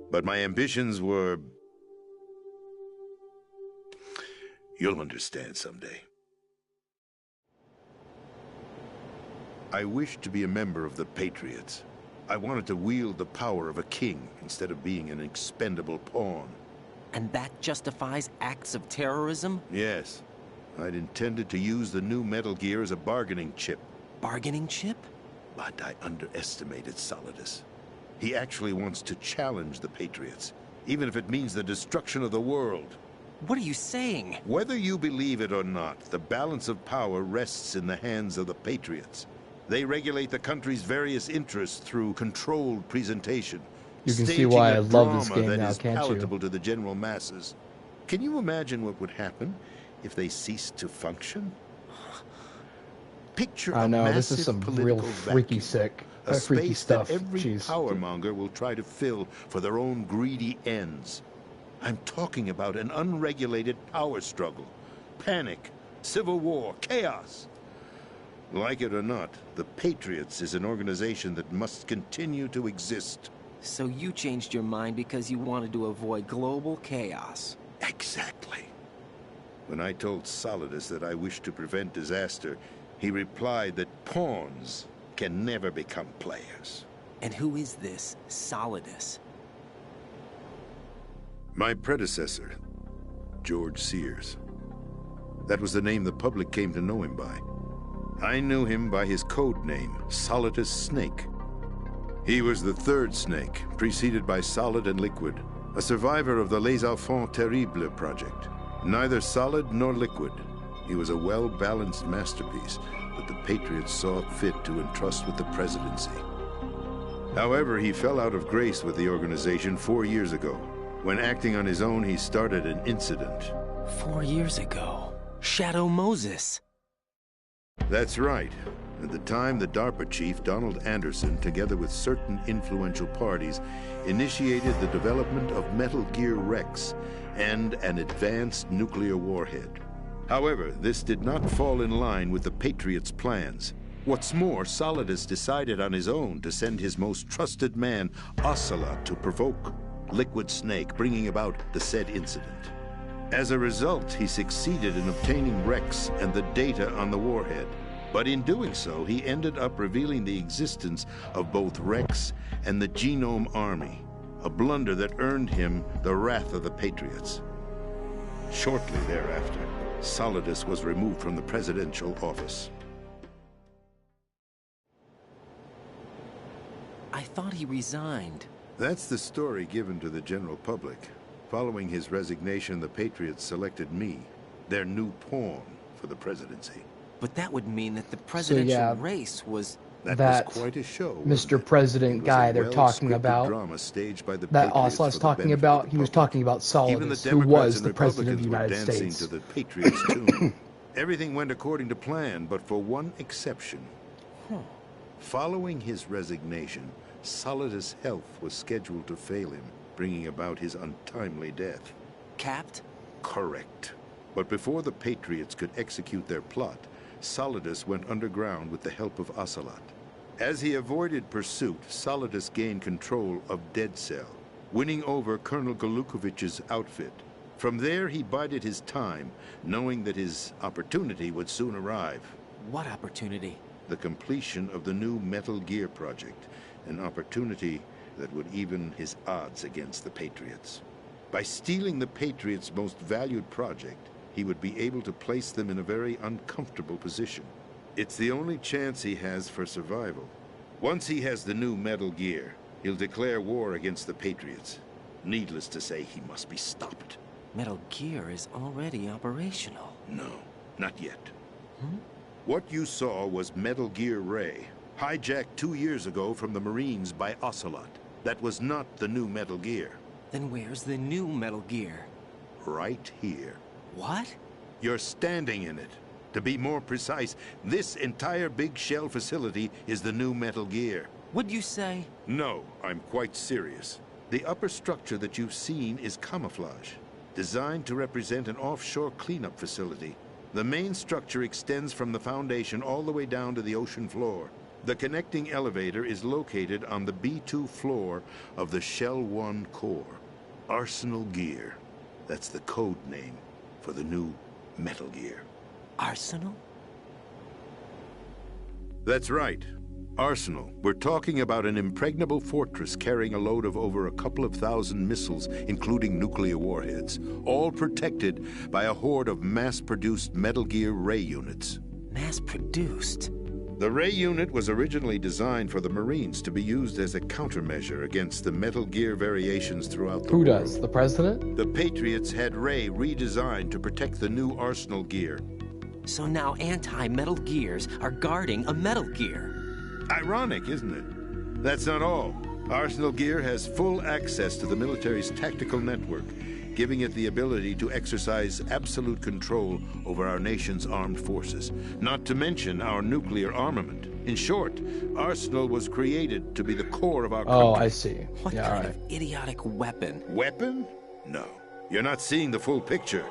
but my ambitions were... You'll understand someday. I wished to be a member of the Patriots. I wanted to wield the power of a king instead of being an expendable pawn. And that justifies acts of terrorism? Yes. I'd intended to use the new Metal Gear as a bargaining chip. Bargaining chip? But I underestimated Solidus. He actually wants to challenge the Patriots, even if it means the destruction of the world. What are you saying? Whether you believe it or not, the balance of power rests in the hands of the Patriots. They regulate the country's various interests through controlled presentation. You can see why I love this game that now, is can't palatable you? to the general masses. Can you imagine what would happen if they ceased to function? Picture I know, a this is massive some political real freaky vacuum, freaky freaky stuff. that every Jeez. powermonger will try to fill for their own greedy ends. I'm talking about an unregulated power struggle, panic, civil war, chaos. Like it or not, the Patriots is an organization that must continue to exist. So you changed your mind because you wanted to avoid global chaos. Exactly. When I told Solidus that I wished to prevent disaster, he replied that pawns can never become players. And who is this Solidus? My predecessor, George Sears. That was the name the public came to know him by. I knew him by his code name, Solidus Snake. He was the third Snake, preceded by Solid and Liquid, a survivor of the Les Enfants Terribles project. Neither solid nor liquid, he was a well-balanced masterpiece that the Patriots saw fit to entrust with the presidency. However, he fell out of grace with the organization 4 years ago. When acting on his own, he started an incident. 4 years ago. Shadow Moses. That's right. At the time, the DARPA chief, Donald Anderson, together with certain influential parties, initiated the development of Metal Gear Rex and an advanced nuclear warhead. However, this did not fall in line with the Patriots' plans. What's more, Solidus decided on his own to send his most trusted man, Ocelot, to provoke Liquid Snake, bringing about the said incident. As a result, he succeeded in obtaining Rex and the data on the warhead. But in doing so, he ended up revealing the existence of both Rex and the Genome Army, a blunder that earned him the wrath of the Patriots. Shortly thereafter, Solidus was removed from the presidential office. I thought he resigned. That's the story given to the general public. Following his resignation, the Patriots selected me, their new pawn for the presidency. But that would mean that the presidential race was... That was quite a show. Mr. President guy they're talking about, drama staged by the that Ocelot's talking about, he was talking about Solidus, who was the President of the United States. To the Patriots' tune. Everything went according to plan, but for one exception. Following his resignation, Solidus' health was scheduled to fail him, bringing about his untimely death. Capped? Correct. But before the Patriots could execute their plot, Solidus went underground with the help of Ocelot. As he avoided pursuit, Solidus gained control of Dead Cell, winning over Colonel Golukovich's outfit. From there, he bided his time, knowing that his opportunity would soon arrive. What opportunity? The completion of the new Metal Gear project, an opportunity that would even his odds against the Patriots. By stealing the Patriots' most valued project, he would be able to place them in a very uncomfortable position. It's the only chance he has for survival. Once he has the new Metal Gear, he'll declare war against the Patriots. Needless to say, he must be stopped. Metal Gear is already operational. No, not yet. What you saw was Metal Gear Ray, hijacked 2 years ago from the Marines by Ocelot. That was not the new Metal Gear. Then where's the new Metal Gear? Right here. What? You're standing in it. To be more precise, this entire big shell facility is the new Metal Gear. What'd you say? No, I'm quite serious. The upper structure that you've seen is camouflage, designed to represent an offshore cleanup facility. The main structure extends from the foundation all the way down to the ocean floor. The connecting elevator is located on the B2 floor of the Shell 1 core. Arsenal Gear. That's the code name for the new Metal Gear. Arsenal? That's right. Arsenal. We're talking about an impregnable fortress carrying a load of over a couple of thousand missiles, including nuclear warheads, all protected by a horde of mass-produced Metal Gear Ray units. Mass-produced? The Ray unit was originally designed for the Marines to be used as a countermeasure against the Metal Gear variations throughout the world. Who does? The President? The Patriots had Ray redesigned to protect the new Arsenal Gear. So now anti-Metal Gears are guarding a Metal Gear. Ironic, isn't it? That's not all. Arsenal Gear has full access to the military's tactical network, giving it the ability to exercise absolute control over our nation's armed forces, not to mention our nuclear armament. In short, Arsenal was created to be the core of our country. Oh, I see. What kind of idiotic weapon? Weapon? No. You're not seeing the full picture.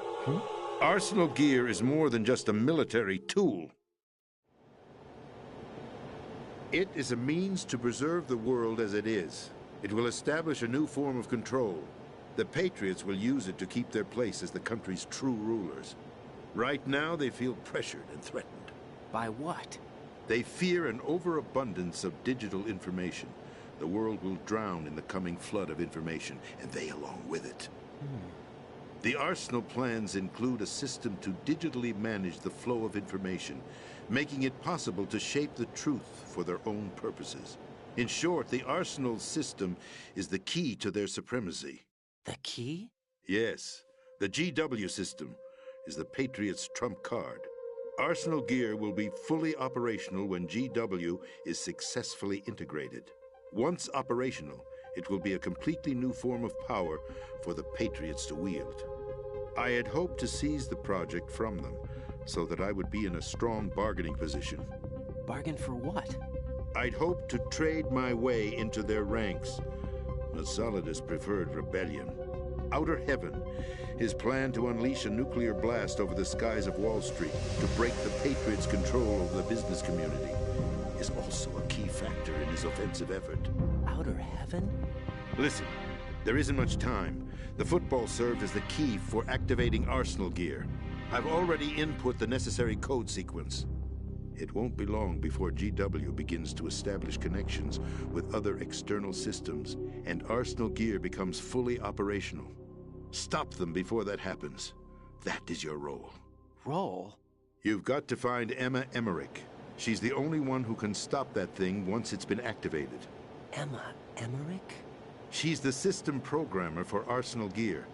Arsenal Gear is more than just a military tool. It is a means to preserve the world as it is. It will establish a new form of control. The Patriots will use it to keep their place as the country's true rulers. Right now, they feel pressured and threatened. By what? They fear an overabundance of digital information. The world will drown in the coming flood of information, and they along with it. The Arsenal plans include a system to digitally manage the flow of information, making it possible to shape the truth for their own purposes. In short, the Arsenal system is the key to their supremacy. The key? Yes. The GW system is the Patriots' trump card. Arsenal Gear will be fully operational when GW is successfully integrated. Once operational, it will be a completely new form of power for the Patriots to wield. I had hoped to seize the project from them, so that I would be in a strong bargaining position. Bargain for what? I'd hoped to trade my way into their ranks, but Solidus preferred rebellion. Outer Heaven, his plan to unleash a nuclear blast over the skies of Wall Street to break the Patriots' control over the business community, is also a key factor in his offensive effort. Outer Heaven? Listen, There isn't much time. The football served as the key for activating Arsenal gear. I've already input the necessary code sequence. It won't be long before GW begins to establish connections with other external systems, and Arsenal gear becomes fully operational. Stop them before that happens. That is your role. Role? You've got to find Emma Emmerich. She's the only one who can stop that thing once it's been activated. Emma Emmerich? She's the system programmer for Arsenal gear.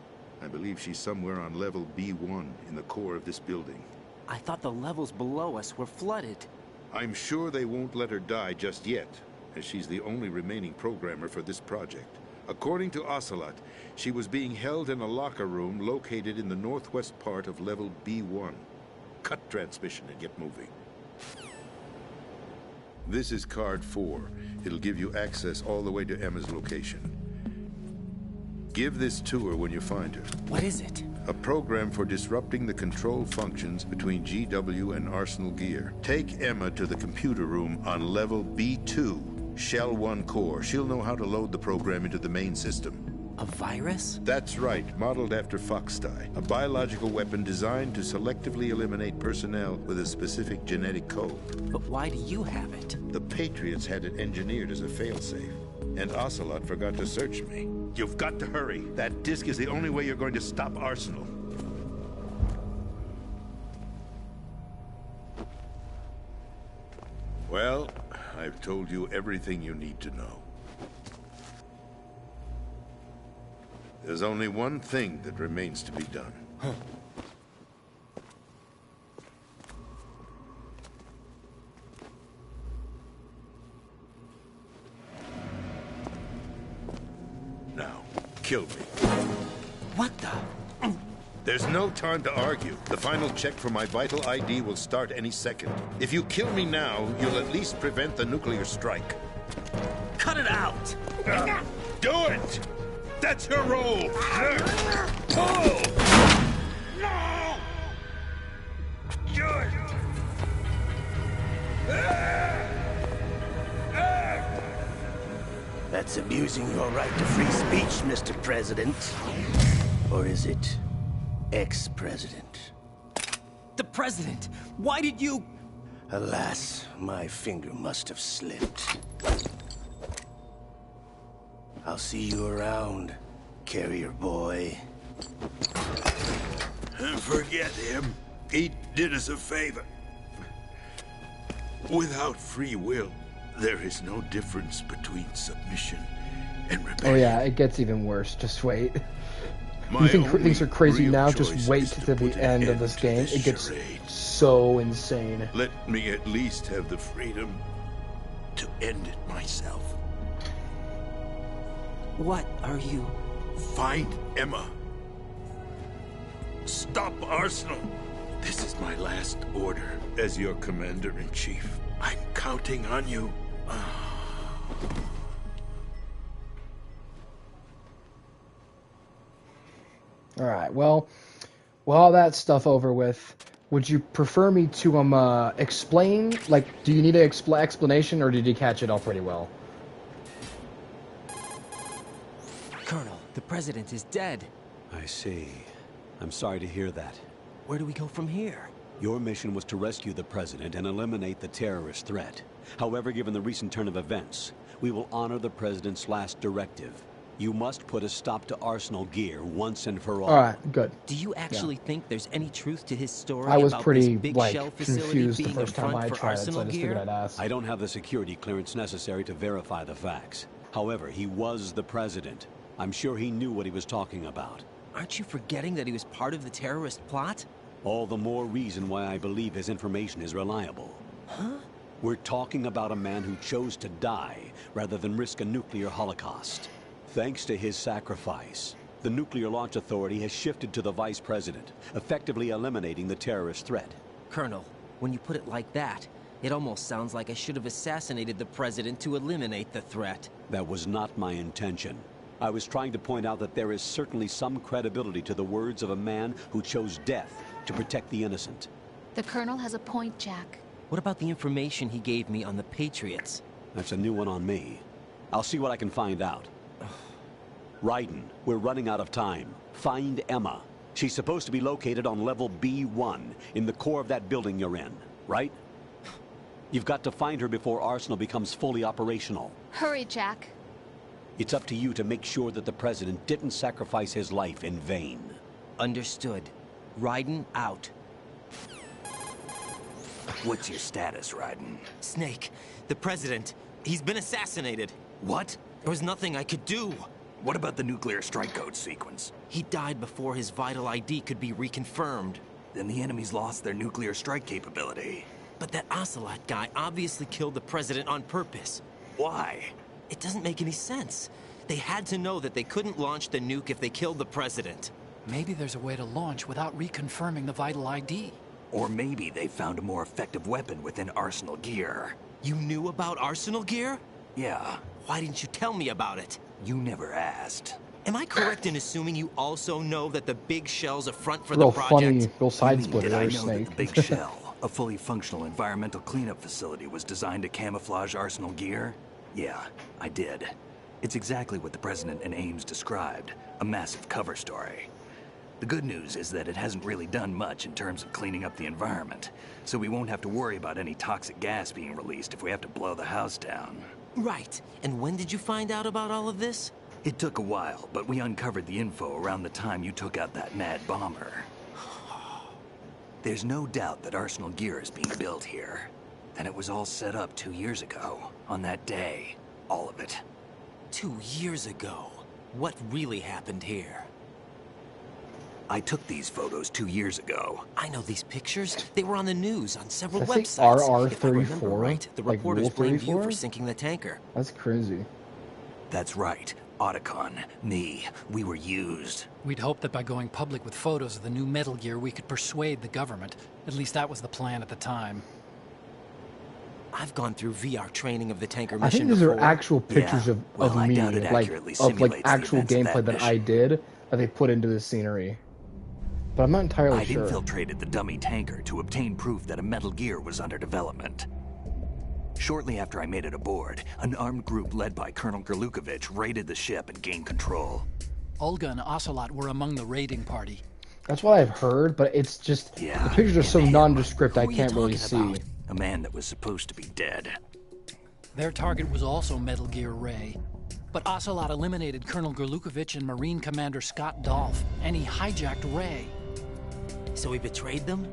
I believe she's somewhere on level B1 in the core of this building. I thought the levels below us were flooded. I'm sure they won't let her die just yet, as she's the only remaining programmer for this project. According to Ocelot, she was being held in a locker room located in the northwest part of level B1. Cut transmission and get moving. This is card 4. It'll give you access all the way to Emma's location. Give this to her when you find her. What is it? A program for disrupting the control functions between GW and Arsenal gear. Take Emma to the computer room on level B2, Shell 1 core. She'll know how to load the program into the main system. A virus? That's right, modeled after Foxdie. A biological weapon designed to selectively eliminate personnel with a specific genetic code. But why do you have it? The Patriots had it engineered as a failsafe, and Ocelot forgot to search me. You've got to hurry. That disk is the only way you're going to stop Arsenal. Well, I've told you everything you need to know. There's only one thing that remains to be done. Now, kill me. What the? There's no time to argue. The final check for my vital ID will start any second. If you kill me now, you'll at least prevent the nuclear strike. Cut it out! Do it! That's your role! Pull! No! Do it! That's abusing your right to free speech, Mr. President. Or is it ex-president? The president! Why did you... Alas, my finger must have slipped. I'll see you around, carrier boy. Forget him. He did us a favor. Without free will, there is no difference between submission and rebellion. Oh yeah, it gets even worse. Just wait. My You think only things are crazy real now? choice Just wait is to put the an end of this to game. this It gets charade. so insane. Let me at least have the freedom to end it myself. What are you... Find Emma. Stop Arsenal. This is my last order as your commander-in-chief. I'm counting on you. All right. Well, with all that stuff over with, would you prefer me to explain? Like, do you need an explanation, or did you catch it all pretty well? Colonel, the president is dead. I see. I'm sorry to hear that. Where do we go from here? Your mission was to rescue the president and eliminate the terrorist threat. However, given the recent turn of events, we will honor the president's last directive. You must put a stop to Arsenal gear once and for all. All right. Good. Do you actually think there's any truth to his story I was about pretty this big like shell facility confused the being first a time front I for tried it, so Arsenal I just figured gear? I'd ask. I don't have the security clearance necessary to verify the facts. However, he was the president. I'm sure he knew what he was talking about. Aren't you forgetting that he was part of the terrorist plot? All the more reason why I believe his information is reliable. Huh? We're talking about a man who chose to die rather than risk a nuclear holocaust. Thanks to his sacrifice, the Nuclear Launch Authority has shifted to the vice president, effectively eliminating the terrorist threat. Colonel, when you put it like that, it almost sounds like I should have assassinated the president to eliminate the threat. That was not my intention. I was trying to point out that there is certainly some credibility to the words of a man who chose death to protect the innocent. The Colonel has a point, Jack. What about the information he gave me on the Patriots? That's a new one on me. I'll see what I can find out. Raiden, we're running out of time. Find Emma. She's supposed to be located on level B1, in the core of that building you're in, right? You've got to find her before Arsenal becomes fully operational. Hurry, Jack. It's up to you to make sure that the President didn't sacrifice his life in vain. Understood. Raiden out. What's your status, Raiden? Snake, the President, he's been assassinated. What? There was nothing I could do. What about the nuclear strike code sequence? He died before his vital ID could be reconfirmed. Then the enemy's lost their nuclear strike capability. But that Ocelot guy obviously killed the President on purpose. Why? It doesn't make any sense. They had to know that they couldn't launch the nuke if they killed the President. Maybe there's a way to launch without reconfirming the vital ID. Or maybe they found a more effective weapon within Arsenal gear. You knew about Arsenal gear? Yeah. Why didn't you tell me about it? You never asked. Am I correct in assuming you also know that the big shell's a front for Real the project? funny, real side splitter Did I there, know that Snake. the Big Shell, a fully functional environmental cleanup facility, was designed to camouflage Arsenal gear? Yeah, I did. It's exactly what the President and Ames described, a massive cover story. The good news is that it hasn't really done much in terms of cleaning up the environment, so we won't have to worry about any toxic gas being released if we have to blow the house down. Right. And when did you find out about all of this? It took a while, but we uncovered the info around the time you took out that mad bomber. There's no doubt that Arsenal gear is being built here. And it was all set up 2 years ago, on that day. All of it. 2 years ago? What really happened here? I took these photos 2 years ago. I know these pictures. They were on the news on several Does that say websites. If I remember RR34? right, the Like reporters Rule blamed you 34? for sinking the tanker. That's crazy. That's right. Otacon, me, we were used. We'd hoped that by going public with photos of the new Metal Gear, we could persuade the government. At least that was the plan at the time. I've gone through VR training of the tanker I mission think these are before. actual pictures Yeah. of Well, I me, doubt it like accurately of like simulates the actual events of gameplay that that I mission. did that they put into the scenery. But I'm not entirely I'd sure. infiltrated the dummy tanker to obtain proof that a Metal Gear was under development. Shortly after I made it aboard, an armed group led by Colonel Gerlukovich raided the ship and gained control. Olga and Ocelot were among the raiding party. That's what I've heard, but it's just Yeah, the pictures are so and him. nondescript I Who are you can't really talking see. about? A man that was supposed to be dead. Their target was also Metal Gear Ray. But Ocelot eliminated Colonel Gerlukovich and Marine Commander Scott Dolph, and he hijacked Ray. So he betrayed them?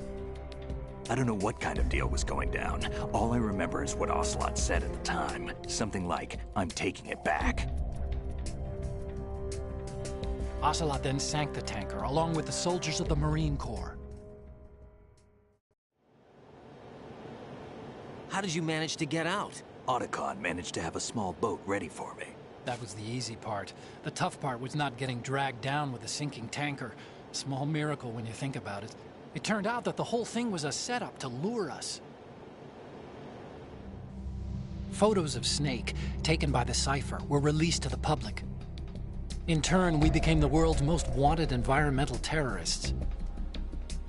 I don't know what kind of deal was going down. All I remember is what Ocelot said at the time. Something like, "I'm taking it back." Ocelot then sank the tanker, along with the soldiers of the Marine Corps. How did you manage to get out? Otacon managed to have a small boat ready for me. That was the easy part. The tough part was not getting dragged down with a sinking tanker. Small miracle when you think about it. It turned out that the whole thing was a setup to lure us. Photos of Snake, taken by the Cypher, were released to the public. In turn, we became the world's most wanted environmental terrorists.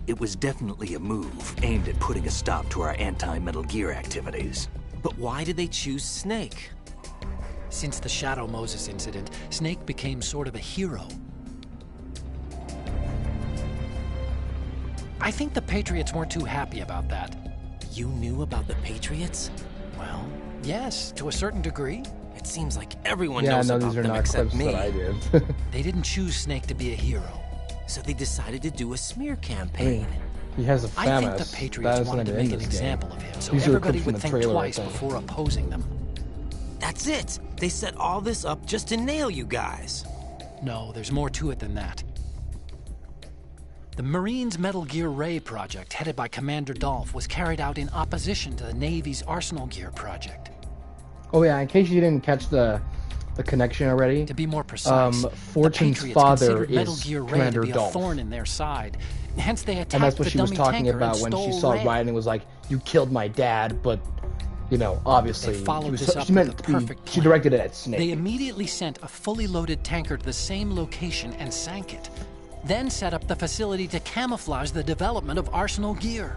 It was definitely a move aimed at putting a stop to our anti-Metal Gear activities. But why did they choose Snake? Since the Shadow Moses incident, Snake became sort of a hero. I think the Patriots weren't too happy about that. You knew about the Patriots? Well, yes, to a certain degree. It seems like everyone Yeah, knows no, about these are them not except clips me. that I did. They didn't choose Snake to be a hero. So they decided to do a smear campaign. He has a I FAMAS. think the Patriots wanted to make an example of him, so These are everybody clips from would the think trailer, I twice think. before opposing them. That's it! They set all this up just to nail you guys. No, there's more to it than that. The Marines' Metal Gear Ray project, headed by Commander Dolph, was carried out in opposition to the Navy's Arsenal Gear project. Oh yeah, in case you didn't catch the connection already. To be more precise, Fortune's the Patriots father considered Metal is Gear Ray Commander to be Dolph. a thorn in their side. Hence, they attacked And that's what the she was dummy talking tanker about and when she stole saw Ray. Raiden and was like, "You killed my dad," but you know, obviously, They followed she, this up she meant with a to be, perfect she plan. directed it at Snake. They immediately sent a fully loaded tanker to the same location and sank it. Then set up the facility to camouflage the development of Arsenal Gear.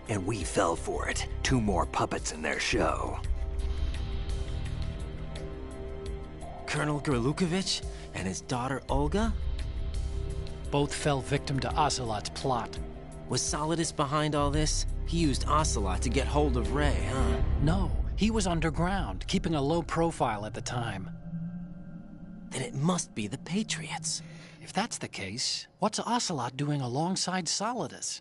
And we fell for it. 2 more puppets in their show. Colonel Gerlukovich And his daughter, Olga? Both fell victim to Ocelot's plot. Was Solidus behind all this? He used Ocelot to get hold of Ray, huh? No, he was underground, keeping a low profile at the time. Then it must be the Patriots. If that's the case, what's Ocelot doing alongside Solidus?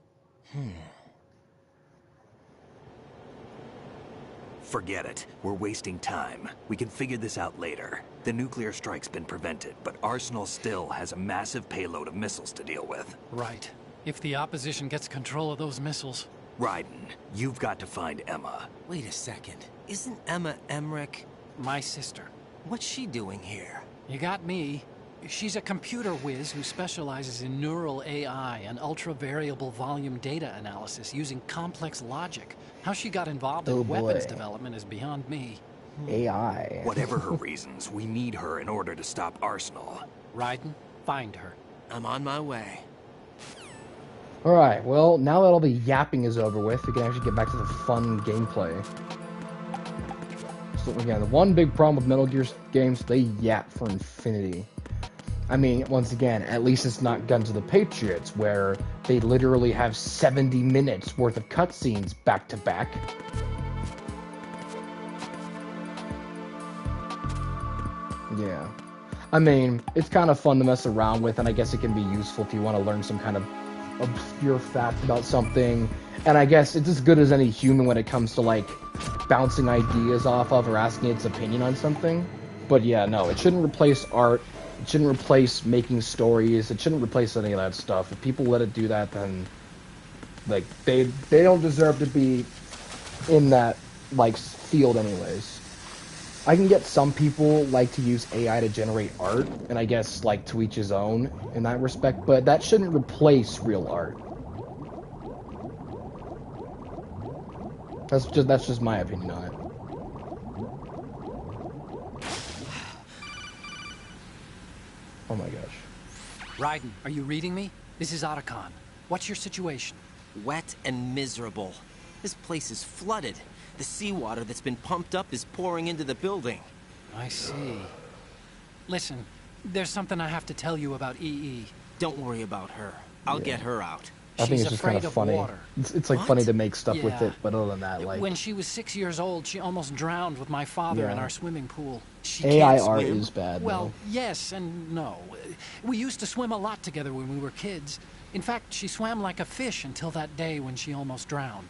Forget it. We're wasting time. We can figure this out later. The nuclear strike's been prevented, but Arsenal still has a massive payload of missiles to deal with. Right. If the opposition gets control of those missiles... Raiden, you've got to find Emma. Wait a second. Isn't Emma Emmerich? My sister. What's she doing here? You got me. She's a computer whiz who specializes in neural AI and ultra-variable volume data analysis using complex logic. How she got involved in weapons development is beyond me. AI. Whatever her reasons, we need her in order to stop Arsenal. Raiden, find her. I'm on my way. Alright, well, now that all the yapping is over with, we can actually get back to the fun gameplay. So, again, the one big problem with Metal Gear games, they yap for infinity. I mean, once again, at least it's not Guns of the Patriots, where they literally have 70 minutes worth of cutscenes back to back. Yeah. I mean, it's kind of fun to mess around with, and I guess it can be useful if you want to learn some kind of obscure fact about something. And I guess it's as good as any human when it comes to, like, bouncing ideas off of or asking its opinion on something. But yeah, no, it shouldn't replace art. It shouldn't replace making stories. It shouldn't replace any of that stuff. If people let it do that, then, like, they don't deserve to be in that, like, field anyways. I can get some people like to use AI to generate art, and I guess, like, to each his own in that respect, but that shouldn't replace real art. That's just my opinion on it. Oh my gosh. Raiden, are you reading me? This is Otacon. What's your situation? Wet and miserable. This place is flooded. The seawater that's been pumped up is pouring into the building. I see. Listen, there's something I have to tell you about EE. Don't worry about her. I'll get her out. I think it's She's just kind afraid of funny. water. It's like What? funny to make stuff with Yeah. it, but other than that, like, When she was 6 years old, she almost drowned with my father in Yeah. our swimming pool. She AI can't art swim. is bad. Well, though. yes and no. We used to swim a lot together when we were kids. In fact, she swam like a fish until that day when she almost drowned.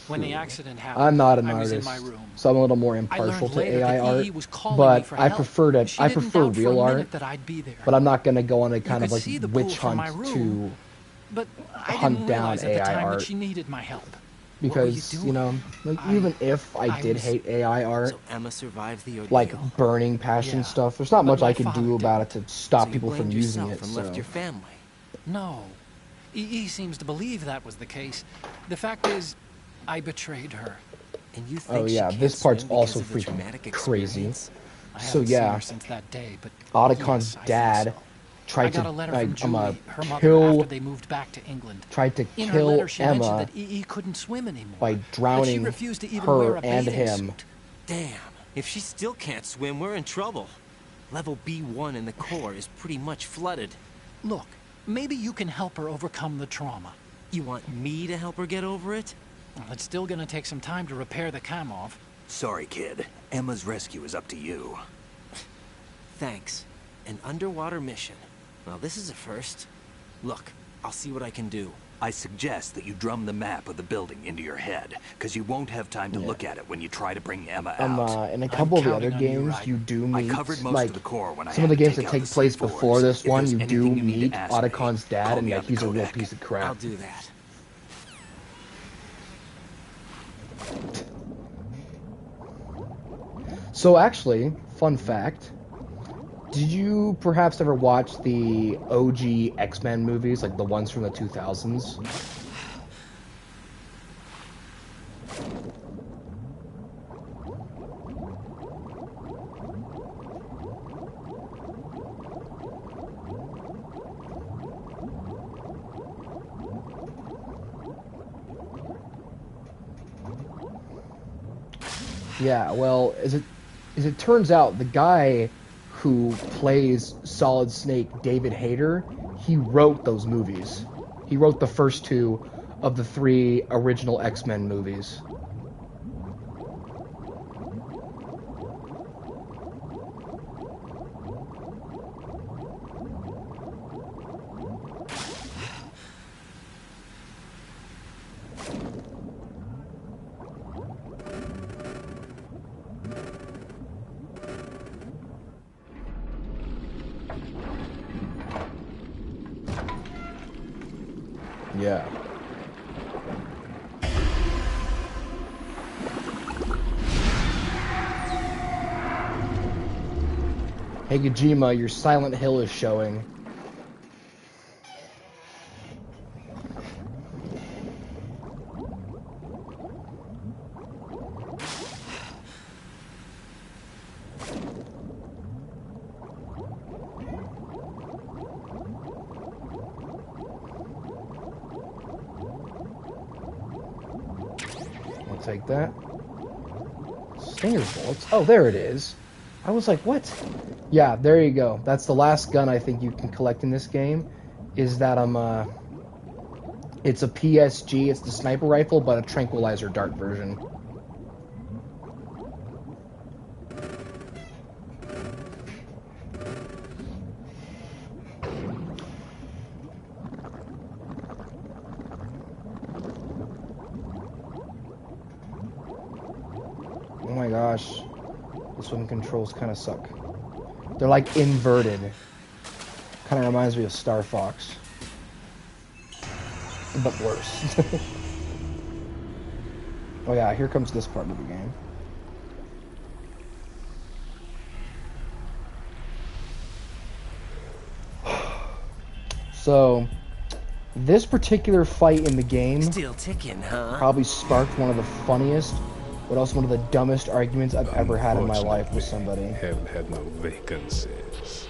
When the accident happened, I'm not an I was artist, in my room. so I'm a little more I impartial learned to later AI that EE art, was calling me but for I help. prefer She didn't doubt for real a art. minute that I'd be there. But I'm not gonna go on a kind You of could like see the pool witch from my hunt room, to But I hunt didn't down realize at the AI time art. that she needed my help. because doing? you know, like, I- even if I did was- hate AI art, So Emma survived the ordeal. like burning passion Yeah, stuff, there's not but much my I can father do about it to stop So you people from blamed using yourself it. and So left your family. No. EE seems to believe that was the case. The fact is, I betrayed her. And you think oh she yeah, can't this part's swim because also of the freaking traumatic crazy. experience? I So haven't seen yeah, her since that day, but Otacon's yes, I think dad so. I tried got to a letter from Julie, her mother, kill after they moved back to England. tried to In her kill letter, she mentioned Emma that EE couldn't swim anymore. by But she drowning refused to even her wear a and bathing him. suit. Damn, if she still can't swim, we're in trouble. Level B1 in the core is pretty much flooded. Look, maybe you can help her overcome the trauma. You want me to help her get over it? Well, it's still gonna take some time to repair the Kamov. Sorry, kid. Emma's rescue is up to you. Thanks. An underwater mission. Well, this is a first. Look, I'll see what I can do. I suggest that you drum the map of the building into your head, because you won't have time to look at it when you try to bring Emma out. In a couple of the other counting on you, games, Raiden. you do I meet, covered most like, of the core when I some of had the to games that out take the place C4s. before this If one, there's you do anything you need meet to ask me, Otacon's dad, call and me yeah, on the he's a real codec. piece of crap. I'll do that. So actually, fun fact, did you perhaps ever watch the OG X-Men movies, like the ones from the 2000s? Yeah, well, as it turns out, the guy who plays Solid Snake, David Hayter, he wrote those movies. He wrote the first 2 of the 3 original X-Men movies. Yeah. Hey Kojima, your Silent Hill is showing. I'll take that. Stinger bullets. Oh, there it is. I was like, what? Yeah, there you go. That's the last gun I think you can collect in this game. Is that it's a PSG. It's the sniper rifle, but a tranquilizer dart version. Oh my gosh. This one controls kind of suck. They're like inverted. Kind of reminds me of Star Fox. But worse. Oh yeah, here comes this part of the game. So, this particular fight in the game Still ticking, huh? probably sparked one of the funniest, but also one of the dumbest arguments I've ever had in my life with somebody. Hell had no vacancies.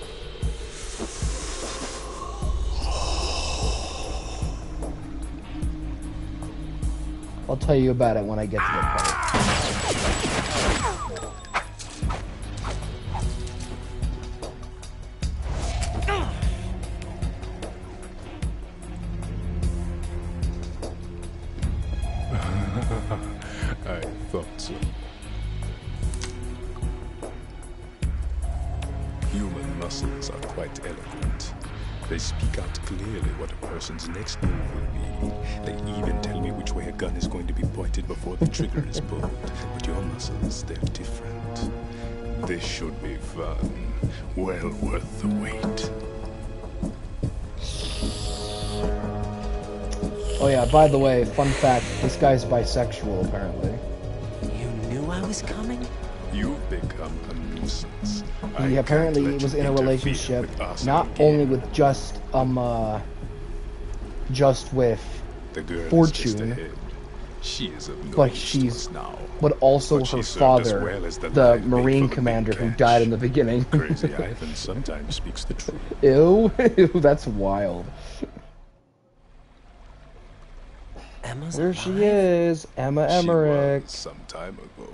I'll tell you about it when I get to that part. I thought so. Human muscles are quite eloquent. They speak out clearly what a person's next move will be. They even tell me which way a gun is going to be pointed before the trigger is pulled. But your muscles, they're different. This should be fun. Well worth the wait. Oh yeah, by the way, fun fact, this guy's bisexual apparently. You knew I was coming? You've become a nuisance. He apparently was in a relationship not only with just with the girl Fortune, she is of no but use now. but also But she her served father, as well as the the live bait Marine for the commander big who catch. died in the beginning. Crazy Ivan sometimes speaks the truth. Ew, ew, that's wild. Emma's There alive? she is, Emma Emmerich. She was some time ago.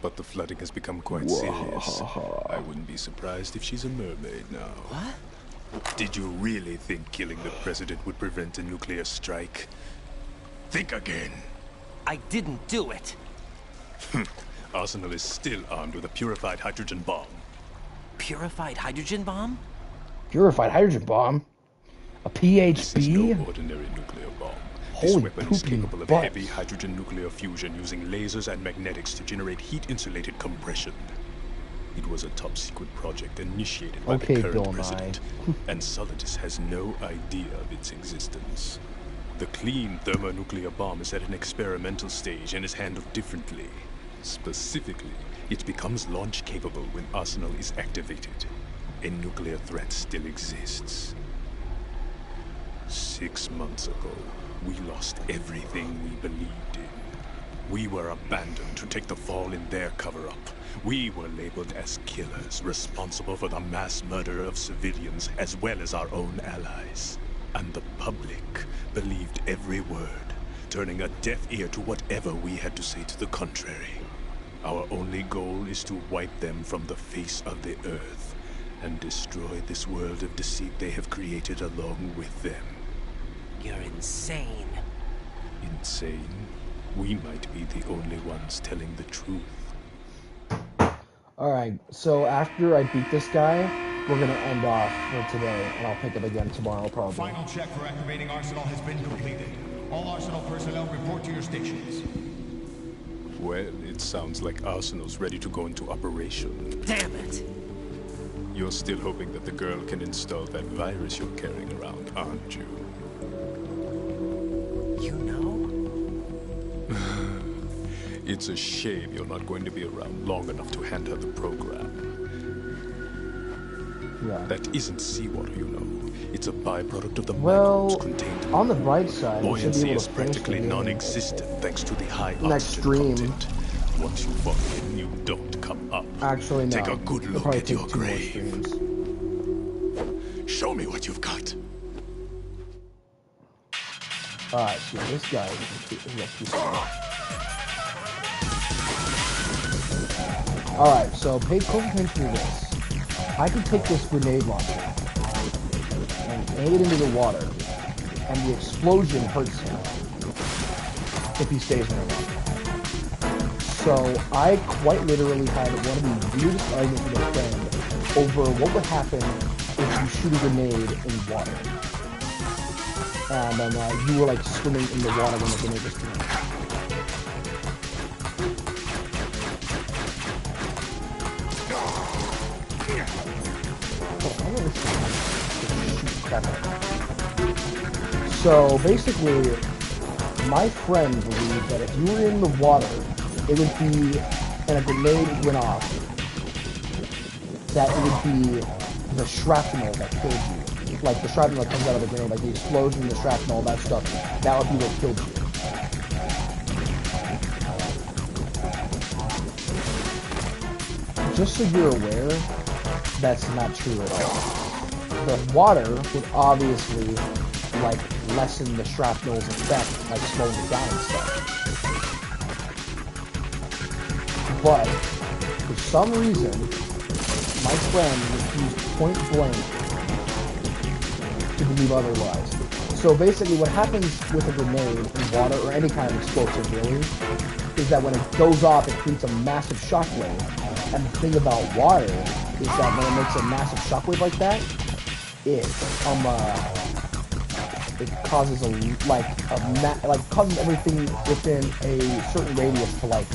But the flooding has become quite serious. I wouldn't be surprised if she's a mermaid now. What? Did you really think killing the president would prevent a nuclear strike? Think again. I didn't do it. Arsenal is still armed with a purified hydrogen bomb. Purified hydrogen bomb? Purified hydrogen bomb? A This is no PHB? ordinary nuclear bomb. Holy This weapon is pooping capable of butts. heavy hydrogen nuclear fusion using lasers and magnetics to generate heat-insulated compression. It was a top-secret project initiated by Okay, the current Bill Nye. president, and Solidus has no idea of its existence. The clean thermonuclear bomb is at an experimental stage and is handled differently. Specifically, it becomes launch-capable when Arsenal is activated. A nuclear threat still exists. 6 months ago, we lost everything we believed in. We were abandoned to take the fall in their cover-up. We were labeled as killers, responsible for the mass murder of civilians as well as our own allies. And the public believed every word, turning a deaf ear to whatever we had to say to the contrary. Our only goal is to wipe them from the face of the earth. and destroy this world of deceit they have created along with them. You're insane. Insane? We might be the only ones telling the truth. Alright, so after I beat this guy, we're gonna end off for today, and I'll pick it again tomorrow probably. Final check for activating Arsenal has been completed. All Arsenal personnel report to your stations. Well, it sounds like Arsenal's ready to go into operation. Damn it! You're still hoping that the girl can install that virus you're carrying around, aren't you? You know? It's a shame you're not going to be around long enough to hand her the program. Yeah. That isn't seawater, you know. It's a byproduct of the Well, microbes contained in on the bright side, we should be buoyancy able is to finish the practically game non-existent thanks to the high next oxygen stream. content. Once you fall in, you don't come up. Actually, no. Take a good It'll look probably at take your 2 more grave. streams. Show me what you've got. Alright, so this guy is a piece of Alright, so pay close attention to this. I can take this grenade launcher and aim it into the water, and the explosion hurts him if he stays underwater. So I quite literally had one of the weirdest arguments with a friend over what would happen if you shoot a grenade in water. And you were like swimming in the water when the grenade was thrown. So basically, my friend believed that if you were in the water, it would be, and a grenade went off, that it would be the shrapnel that killed you. Like the shrapnel that comes out of the grenade, like the explosion, the shrapnel, all that stuff, that would be what killed you. Just so you're aware, that's not true at all. The water would obviously, like, lessen the shrapnel's effect, like slowing it down and stuff. But, for some reason, my friend refused point blank to believe otherwise. So basically what happens with a grenade in water, or any kind of explosive really, is that when it goes off, it creates a massive shockwave. And the thing about water is that when it makes a massive shockwave like that, it causes causes everything within a certain radius to like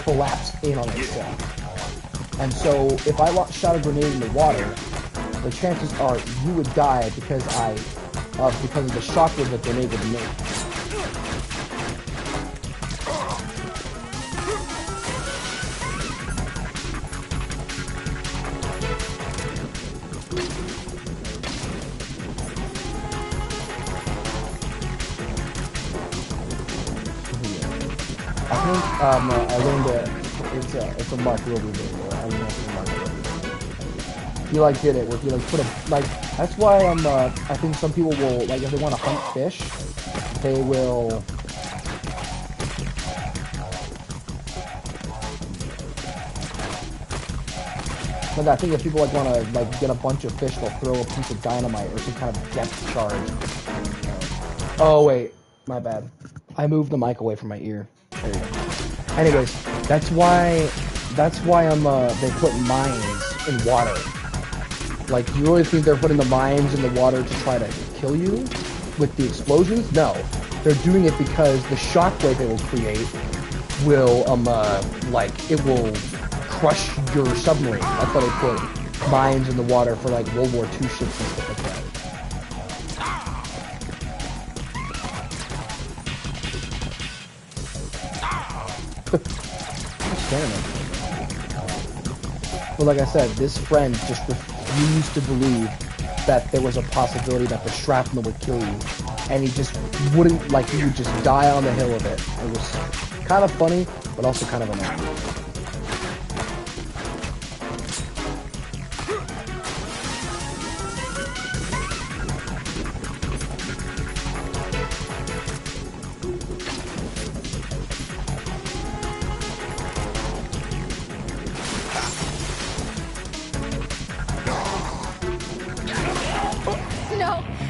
collapse in on itself. And so if I shot a grenade in the water, the chances are you would die because of the shockwave that the grenade would make. I learned it's a Mark Ruby video. I learned it's a Mark Ruby. He like did it where he like put a that's why I think some people will like if they want to hunt fish, they will like I think if people like want to like get a bunch of fish, they'll throw a piece of dynamite or some kind of depth charge. Oh wait, my bad. I moved the mic away from my ear. There you go. Anyways, that's why they put mines in water. Like, do you really think they're putting the mines in the water to try to kill you with the explosions? No, they're doing it because the shockwave they will create will it will crush your submarine. That's why they put mines in the water for like World War II ships and stuff like that. Well, like I said, this friend just refused to believe that there was a possibility that the shrapnel would kill you, and he just wouldn't, like, he would just die on the hill of it. It was kind of funny, but also kind of annoying.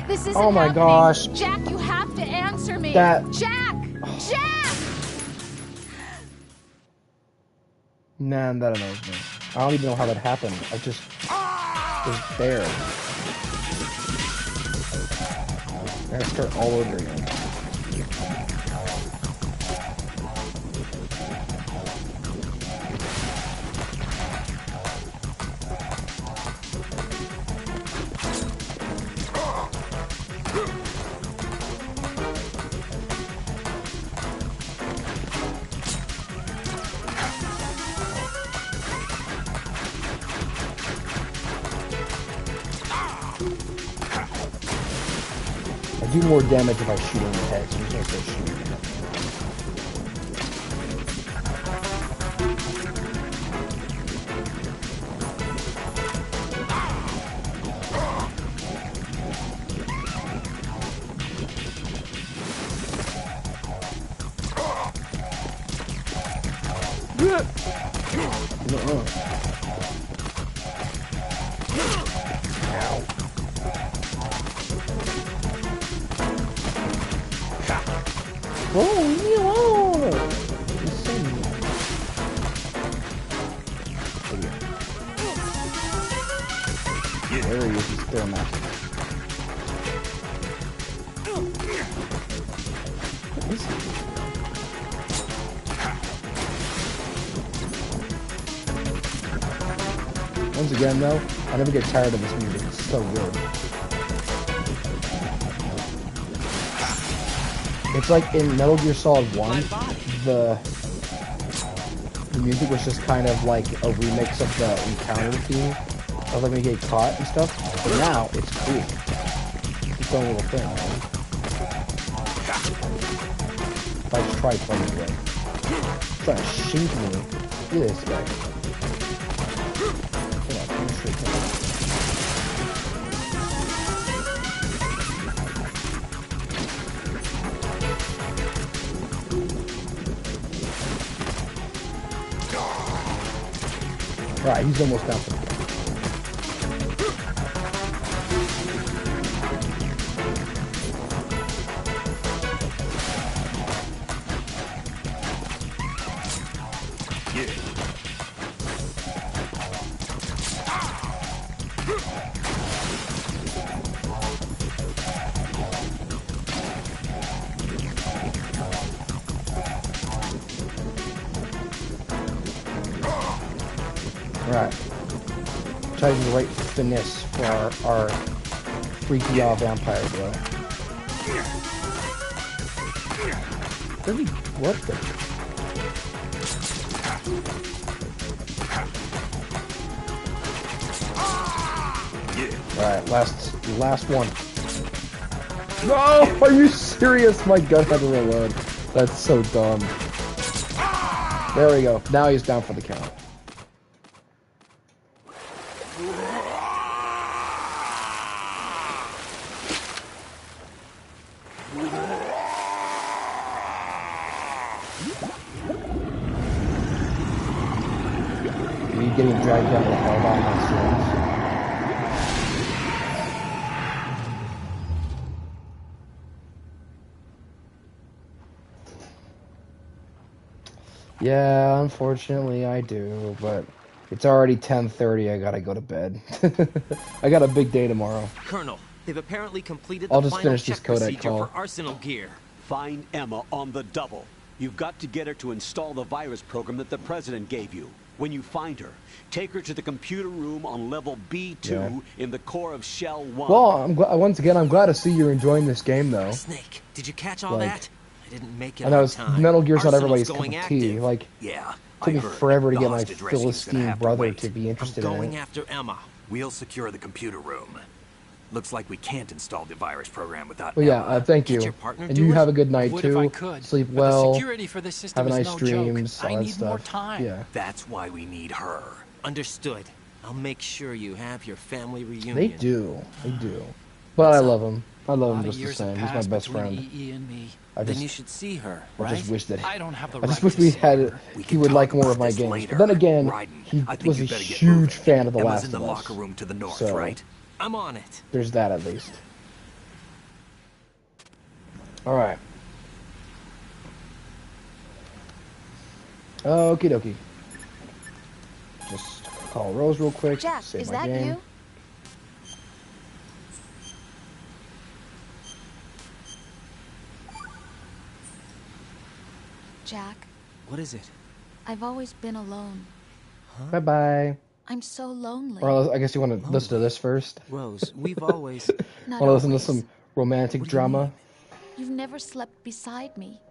This isn't Oh my happening. gosh. Jack, you have to answer me. That- Jack! Jack! Man, that annoys me. I don't even know how that happened. I just was there. I gotta start all over again. I do more damage if I shoot in the head, so I'm just gonna start shooting in the head. Ow. Whoa, leave me alone! He's so mean. There he is, he's still master. What is he? Once again, though, I never get tired of this music. It's so good. It's like in Metal Gear Solid 1, the music was just kind of like a remix of the encounter theme of like when you get caught and stuff. But now it's cool. It's its own little thing. Man. If I just try playing it right. It's trying to shoot me. Look at this guy. Hold on, I'm straight down. Alright, he's almost down for the kill. Right. Try to do the right finesse for our freaky vampire bro. What the? Alright, last one. No! Are you serious? My gun had to reload. That's so dumb. There we go. Now he's down for the count. Me getting dragged down the hell by my strings. Yeah, unfortunately I do, but it's already 10:30. I gotta go to bed. I got a big day tomorrow. Colonel, they've apparently completed I'll the just final finish this check codec procedure call. for arsenal gear. Find Emma on the double. You've got to get her to install the virus program that the president gave you. When you find her, take her to the computer room on level B2 in the core of Shell 1. Well, once again, I'm glad to see you're enjoying this game, though. Snake, did you catch all that? I didn't make it I know on it's time. Metal Gear's not everybody's Arsenal's cup of going tea. active. Like, Yeah, it took me forever to The get my hostage rescue's gonna Philistine have to brother wait. to be interested I'm in going it. after Emma. We'll secure the computer room. Looks like we can't install the virus program without Well, yeah, Emma. thank Can't you. your partner And do you it? have a good night, Would if I too. could, Sleep but the well. security for this system Have a is nice no dreams, joke. all I that need stuff. more time. Yeah. That's why we need her. Understood. I'll make sure you have your family reunion. They do. They do. But I love him. I love him A lot of just the years same. have He's my passed best between friend. EE and me. Then you should see her, I right? just wish that I don't have the I just right wish to we see had her. he would like more of my games. But then again, he was a huge fan of The Emma's Last in the of Us. locker room to the north, So right? I'm on it. there's that at least. Alright. Okie dokie. Just call Rose real quick. Jack, Save is my that game. you? Jack, What is it? I've always been alone. Bye bye. I'm so lonely. Or I guess you want to listen to this first. Rose, we've always... Not Want to listen to always. some romantic What do you drama? mean? You've never slept beside me.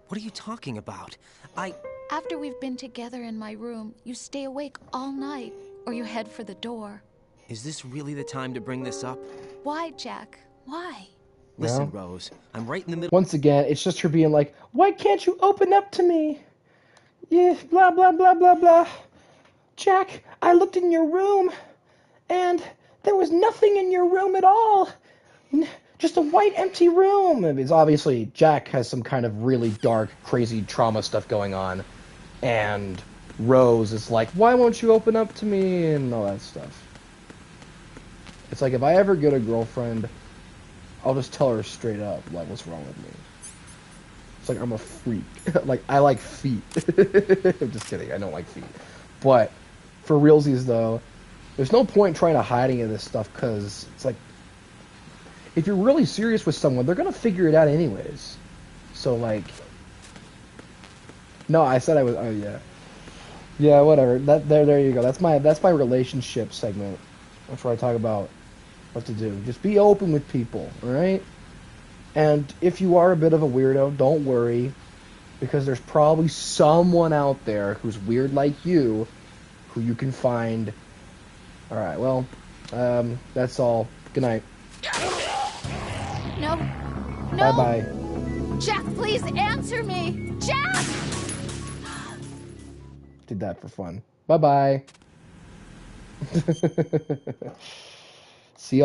What are you talking about? After we've been together in my room, you stay awake all night, or you head for the door. Is this really the time to bring this up? Why, Jack? Why? Listen, No. Rose, I'm right in the middle... Once again, it's just her being like, why can't you open up to me? Yeah, blah, blah, blah, blah, blah. Jack, I looked in your room, and there was nothing in your room at all. Just a white, empty room. It's obviously Jack has some kind of really dark, crazy trauma stuff going on. And Rose is like, why won't you open up to me? And all that stuff. It's like, if I ever get a girlfriend, I'll just tell her straight up, like, what's wrong with me. It's like, I'm a freak. Like, I like feet. I'm just kidding, I don't like feet. But, for realsies, though, there's no point trying to hide any of this stuff, because it's like, if you're really serious with someone, they're going to figure it out anyways. So, like... No, I said I was... Oh, yeah. Yeah, whatever. There you go. That's my relationship segment. That's where I talk about what to do. Just be open with people, alright? And if you are a bit of a weirdo, don't worry. Because there's probably someone out there who's weird like you, who you can find. Alright, well, that's all. Good night. No. No. Bye-bye. Jack, please answer me. Jack! Did that for fun. Bye-bye. See y'all.